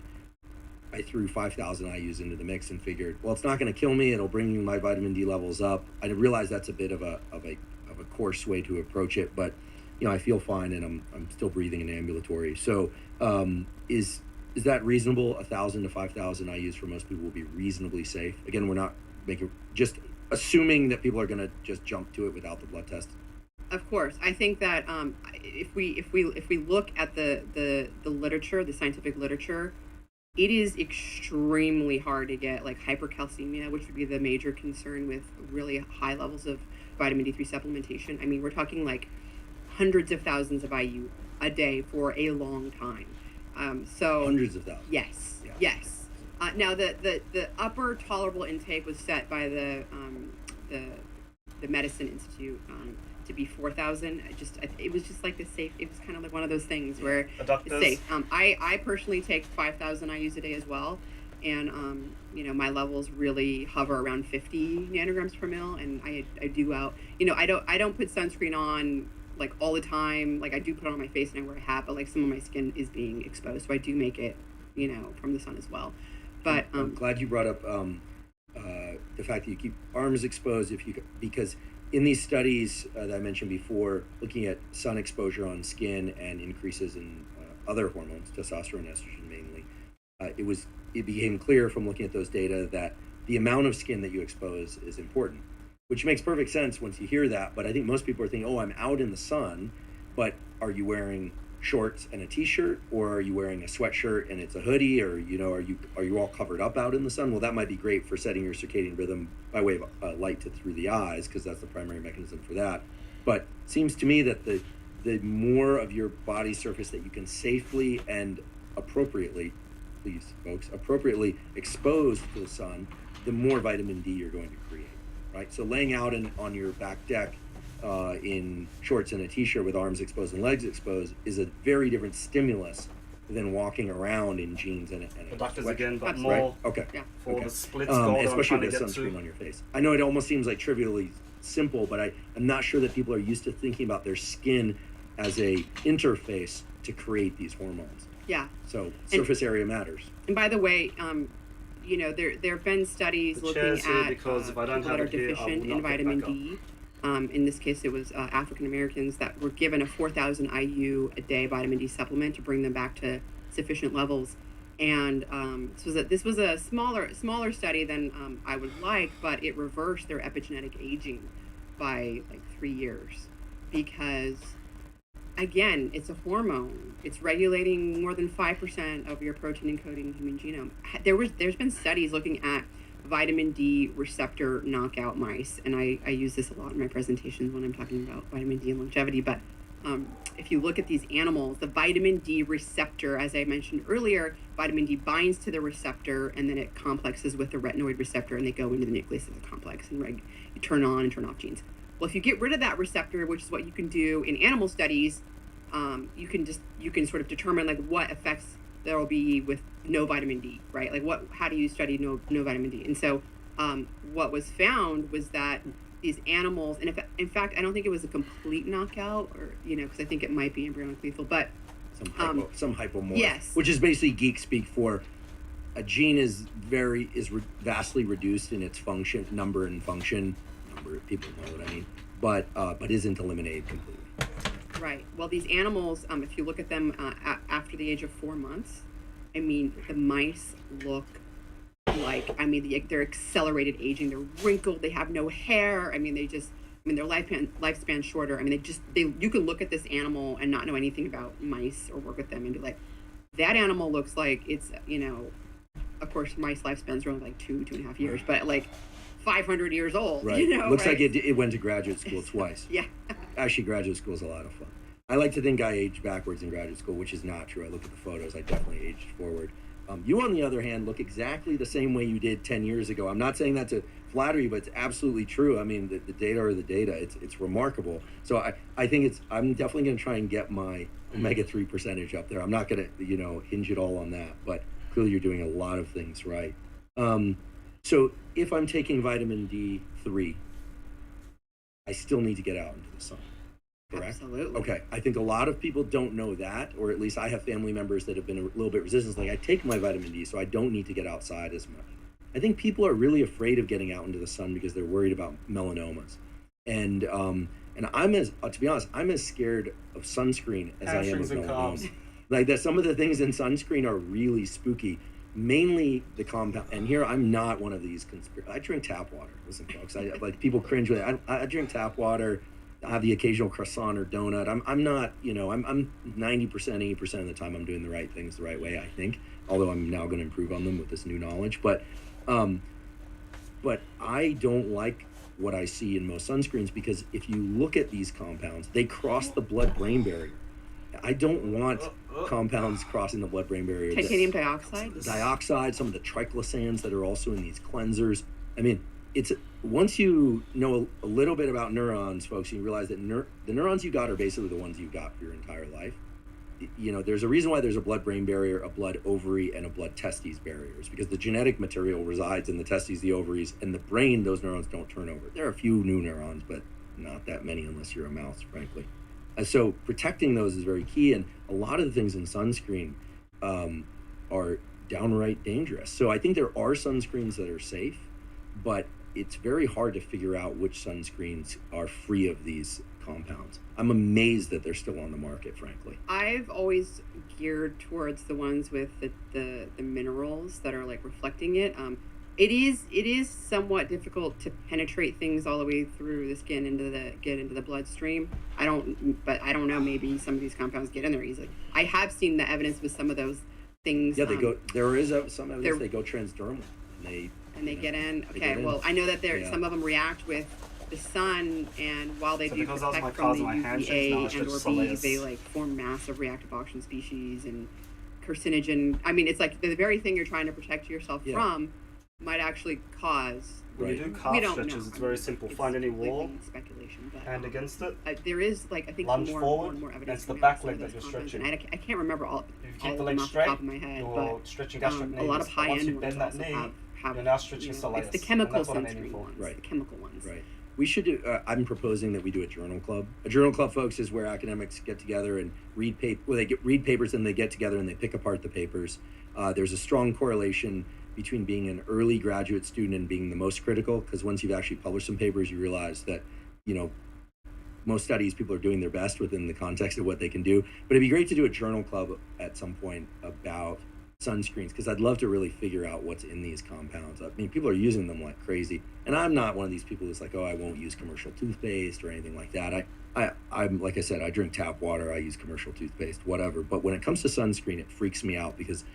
I threw 5,000 IUs into the mix and figured, well, it's not going to kill me. It'll bring my vitamin D levels up. I realize that's a bit of a coarse way to approach it, but I feel fine and I'm still breathing and ambulatory. So is that reasonable? 1,000 to 5,000 IUs for most people will be reasonably safe. Again, we're not just assuming that people are going to just jump to it without the blood test. Of course, I think that if we look at the literature, the scientific literature, it is extremely hard to get like hypercalcemia, which would be the major concern with really high levels of vitamin D3 supplementation. I mean, we're talking like hundreds of thousands of IU a day for a long time. So hundreds of thousands. Yes, yeah. yes. Now the upper tolerable intake was set by the Medicine Institute to be 4,000. It was just like the safe. It was kind of like one of those things where it's safe. I personally take 5,000 IUs a day as well, and my levels really hover around 50 nanograms per mil, and I do out. I don't put sunscreen on like all the time. Like I do put it on my face and I wear a hat, but like some of my skin is being exposed, so I do make it from the sun as well. But I'm glad you brought up the fact that you keep arms exposed because in these studies that I mentioned before, looking at sun exposure on skin and increases in other hormones, testosterone, estrogen mainly, it became clear from looking at those data that the amount of skin that you expose is important, which makes perfect sense once you hear that. But I think most people are thinking, oh, I'm out in the sun, but are you wearing shorts and a t-shirt, or are you wearing a sweatshirt and it's a hoodie, or are you all covered up out in the sun? Well, that might be great for setting your circadian rhythm by way of light through the eyes, because that's the primary mechanism for that. But it seems to me that the more of your body surface that you can safely and appropriately, please folks, appropriately expose to the sun, the more vitamin D you're going to create, right? So laying out on your back deck in shorts and a t-shirt with arms exposed and legs exposed is a very different stimulus than walking around in jeans and a doctors sweatshirt. again, but Absolutely. more Okay. Yeah. for Okay. the splits goal that I'm especially trying with to get sunscreen to. on your face. I know it almost seems like trivially simple, but I'm not sure that people are used to thinking about their skin as a interface to create these hormones. yeah. So surface area matters. And by the way, there have been studies The looking chair's here at because if I don't people that have are it here, I will deficient not in get vitamin back up. D. In this case, it was African Americans that were given a 4,000 IU a day vitamin D supplement to bring them back to sufficient levels. And this was a smaller study than I would like, but it reversed their epigenetic aging by like 3 years, because again, it's a hormone. It's regulating more than 5% of your protein encoding human genome. There's been studies looking at vitamin D receptor knockout mice, and I use this a lot in my presentations when I'm talking about vitamin D and longevity. But if you look at these animals, the vitamin D receptor, as I mentioned earlier, vitamin D binds to the receptor, and then it complexes with the retinoid receptor, and they go into the nucleus of the complex and you turn on and turn off genes. Well, if you get rid of that receptor, which is what you can do in animal studies, you can sort of determine like what effects there will be with no vitamin D, right? Like how do you study no vitamin D? And so what was found was that these animals, and in fact, I don't think it was a complete knockout, or because I think it might be embryonic lethal, but Some hypomorph, yes, which is basically geek speak for a gene is vastly reduced in its function, number, people know what I mean, but isn't eliminated completely. Right. Well, these animals, if you look at them after the age of 4 months, I mean, the mice look like, I mean, they're accelerated aging. They're wrinkled. They have no hair. I mean, their lifespan shorter. I mean, you can look at this animal and not know anything about mice or work with them and be like, that animal looks like it's, of course, mice lifespans are only like 2.5 years, but like 500 years old. Right. Looks right? like it went to graduate school twice. Yeah. Actually, graduate school is a lot of fun. I like to think I aged backwards in graduate school, which is not true. I look at the photos, I definitely aged forward. You, on the other hand, look exactly the same way you did 10 years ago. I'm not saying that to flatter you, but it's absolutely true. I mean, the data are the data. It's remarkable. So I think I'm definitely going to try and get my omega-3 percentage up there. I'm not going to, hinge it all on that, but clearly you're doing a lot of things right. So if I'm taking vitamin D3, I still need to get out into the sun. Correct? Absolutely. Okay. I think a lot of people don't know that, or at least I have family members that have been a little bit resistant. Like, I take my vitamin D, so I don't need to get outside as much. I think people are really afraid of getting out into the sun because they're worried about melanomas. And I'm to be honest, I'm as scared of sunscreen as I am of melanoma. Like, that some of the things in sunscreen are really spooky. Mainly the compound, and here I'm not one of these I drink tap water. Listen, folks, like, people cringe with it. I drink tap water. I have the occasional croissant or donut. I'm not, I'm 90%, 80% of the time I'm doing the right things the right way, I think. Although I'm now going to improve on them with this new knowledge. But I don't like what I see in most sunscreens, because if you look at these compounds, they cross the blood-brain barrier. I don't want compounds crossing the blood-brain barrier. Titanium dioxide? Dioxide, some of the triclosans that are also in these cleansers. I mean, once you know a little bit about neurons, folks, you realize that the neurons you got are basically the ones you got for your entire life. There's a reason why there's a blood-brain barrier, a blood-ovary, and a blood-testes barriers, because the genetic material resides in the testes, the ovaries, and the brain. Those neurons don't turn over. There are a few new neurons, but not that many unless you're a mouse, frankly. So protecting those is very key, and a lot of the things in sunscreen are downright dangerous. So I think there are sunscreens that are safe, but it's very hard to figure out which sunscreens are free of these compounds. I'm amazed that they're still on the market, frankly. I've always geared towards the ones with the minerals that are like reflecting it. It is somewhat difficult to penetrate things all the way through the skin get into the bloodstream. I don't know, maybe some of these compounds get in there easily. I have seen the evidence with some of those things. Yeah, there is some evidence they go transdermal and they get in. Okay, well, I know that some of them react with the sun, and while they do protect from the UVA and or B, they like form massive reactive oxygen species and carcinogen. I mean, it's like the very thing you're trying to protect yourself from might actually cause. When you do calf stretches, it's very simple. Find any wall, speculation, but hand against it. There is, like, I think lunge forward, more evidence. It's the back leg that you're stretching. I can't remember all if you keep the leg straight, off the top of my head, you're stretching gastric a lot of high-end ones that knee, have you're now stretching soleus. It's the chemical sunscreen ones, right? The chemical ones, right? We should do. I'm proposing that we do a journal club. A journal club, folks, is where academics get together and read read papers, and they get together and they pick apart the papers. There's a strong correlation between being an early graduate student and being the most critical, because once you've actually published some papers, you realize that, most studies, people are doing their best within the context of what they can do. But it'd be great to do a journal club at some point about sunscreens, because I'd love to really figure out what's in these compounds. I mean, people are using them like crazy, and I'm not one of these people who's like, oh, I won't use commercial toothpaste or anything like that. I'm like I said, I drink tap water, I use commercial toothpaste, whatever. But when it comes to sunscreen, it freaks me out, because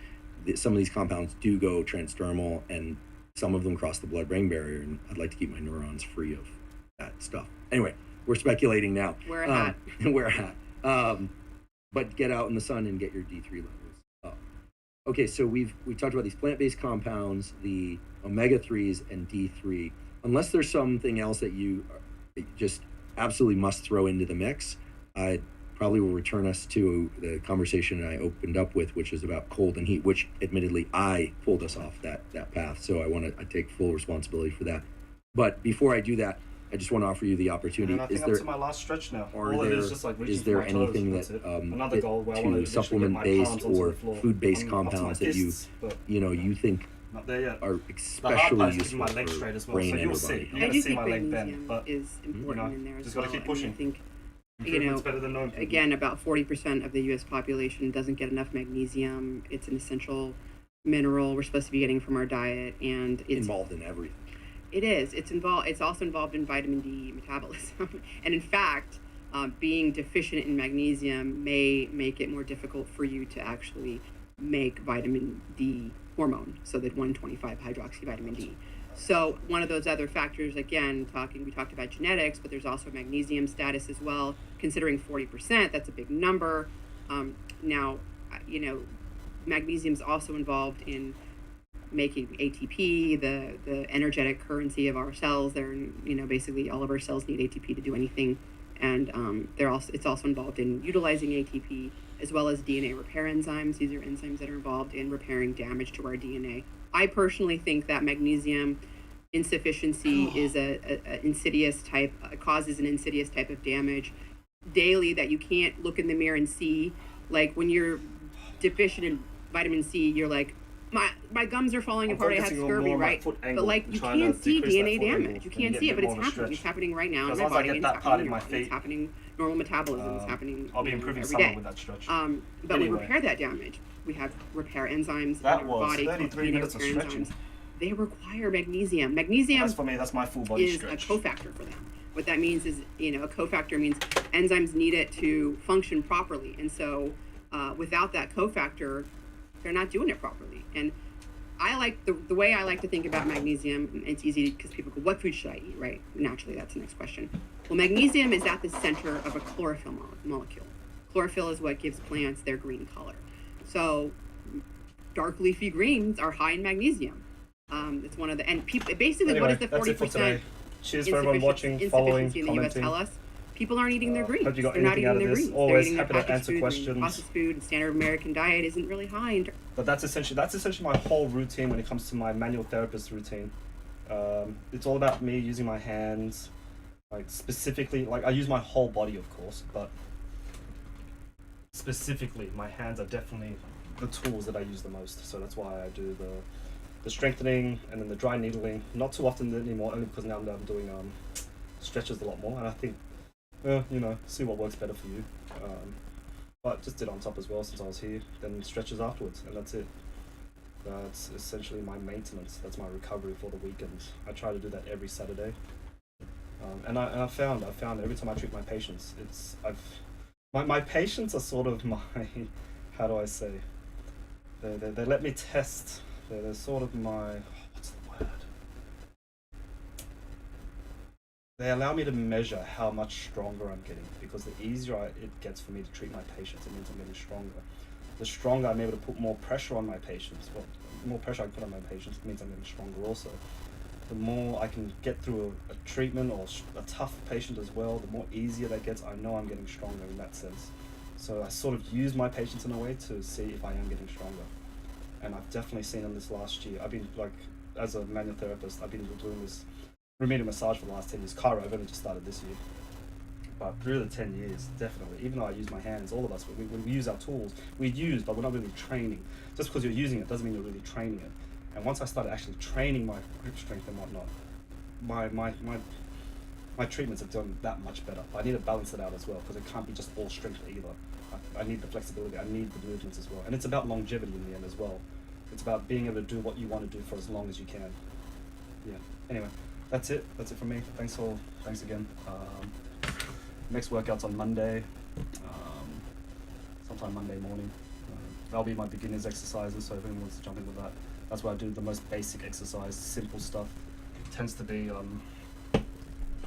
some of these compounds do go transdermal, and some of them cross the blood-brain barrier, and I'd like to keep my neurons free of that stuff. Anyway, we're speculating now. Wear a hat. Wear a hat. But get out in the sun and get your D3 levels up. Okay, so we talked about these plant-based compounds, the omega-3s and D3. Unless there's something else that you just absolutely must throw into the mix, I probably will return us to the conversation I opened up with, which is about cold and heat, which admittedly I pulled us off that path. So I take full responsibility for that. But before I do that, I just want to offer you the opportunity. And I think Is I'm there to my last stretch now. are All it there is just like reaching is for there my toes. anything That's that it. Another goal where I want to to literally get supplement my based palms onto or the floor. food based I'm up to my compounds that you fists, but you think not there yet. are The hard especially part is keeping useful my legs for straight as well. brain So you'll and see. body You're I gonna do see think my leg magnesium bend, but is important in there as just well. gotta keep I mean, pushing. I think, Improvement's better than no improvement. again, about 40% of the U.S. population doesn't get enough magnesium. It's an essential mineral we're supposed to be getting from our diet, and it's involved in everything. it is. It's involved. It's also involved in vitamin D metabolism, and in fact, being deficient in magnesium may make it more difficult for you to actually make vitamin D hormone, so that 125 hydroxy vitamin D. So one of those other factors, again, we talked about genetics, but there's also magnesium status as well. Considering 40%, that's a big number. Now, you know, magnesium is also involved in making ATP, the energetic currency of our cells. Basically all of our cells need ATP to do anything, and it's also involved in utilizing ATP as well as DNA repair enzymes. These are enzymes that are involved in repairing damage to our DNA. I personally think that magnesium insufficiency is a insidious type, causes an insidious type of damage daily that you can't look in the mirror and see. Like when you're deficient in vitamin C, you're like, my gums are falling apart. I have scurvy, right? But like you can't see DNA damage. You can't see it, but it's happening. It's happening right now in my body. It's happening in your body. It's happening normal metabolism. It's happening. I'll be improving every somewhat day. with that stretch. But we repair that damage. We have repair enzymes That in our was body. 33 minutes of repair stretching. enzymes. They require magnesium. Magnesium That's for me. That's my full body is stretch. a cofactor for them. What that means is, a cofactor means enzymes need it to function properly. And so without that cofactor, they're not doing it properly. And I like the way I like to think about magnesium. It's easy because people go, what food should I eat, right? Naturally, that's the next question. Well, magnesium is at the center of a chlorophyll molecule. Chlorophyll is what gives plants their green color. So dark leafy greens are high in magnesium. It's one of the, and people, basically Anyway, what does the 40% Cheers for everyone watching, following, insufficiency in the US commenting. tell us? People aren't eating their greens. Hope you got They're not anything out eating of their this. greens. Always They're eating their happy to packaged answer food, questions. processed food, and standard American diet isn't really high in. But that's essentially my whole routine when it comes to my manual therapist routine. It's all about me using my hands, like specifically, like I use my whole body, of course, but specifically my hands are definitely the tools that I use the most. So that's why I do the strengthening and then the dry needling. Not too often anymore, only because now I'm doing stretches a lot more, and I think, see what works better for you. But just did on top as well since I was here, then stretches afterwards, and that's it. That's essentially my maintenance. That's my recovery for the weekend. I try to do that every Saturday. And I found every time I treat my patients, my patients are sort of my, how do I say, they let me test. They're sort of my, what's the word? They allow me to measure how much stronger I'm getting, because the easier it gets for me to treat my patients, it means I'm getting stronger. The stronger I'm able to put more pressure on my patients, the more pressure I put on my patients, it means I'm getting stronger also. The more I can get through a treatment or a tough patient as well, the more easier that gets, I know I'm getting stronger in that sense. So I sort of use my patients in a way to see if I am getting stronger. And I've definitely seen in this last year, I've been as a manual therapist, I've been doing this remedio massage for the last 10 years. Chiro, I've only just started this year. But through the 10 years, definitely, even though I use my hands, all of us, when we use our tools, but we're not really training. Just because you're using it doesn't mean you're really training it. And once I started actually training my grip strength and whatnot, my treatments have done that much better. But I need to balance it out as well, because it can't be just all strength either. I need the flexibility, I need the movements as well. And it's about longevity in the end as well. It's about being able to do what you want to do for as long as you can. Yeah, anyway, that's it from me. Thanks again. Next workout's on Monday, sometime Monday morning. That'll be my beginner's exercises, so if anyone wants to jump in with that, that's where I do the most basic exercise, simple stuff. It tends to be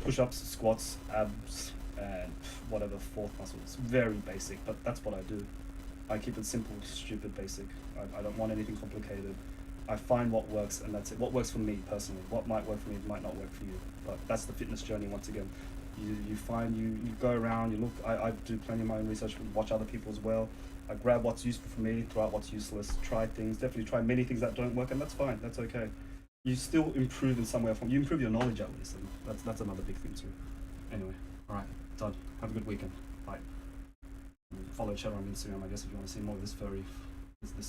push-ups, squats, abs, and whatever fourth muscle. It's very basic, but that's what I do. I keep it simple, stupid, basic. I don't want anything complicated. I find what works, and that's it. What works for me personally. What might work for me might not work for you. But that's the fitness journey once again. You find, you go around, you look. I do plenty of my own research, watch other people as well. I grab what's useful for me, throw out what's useless, try things, definitely try many things that don't work, and that's fine, that's okay. you still improve in some way. From you improve your knowledge at least, and that's another big thing too. Anyway, all right, Todd, have a good weekend. Bye. Follow each other on Instagram, I guess, if you want to see more of this furry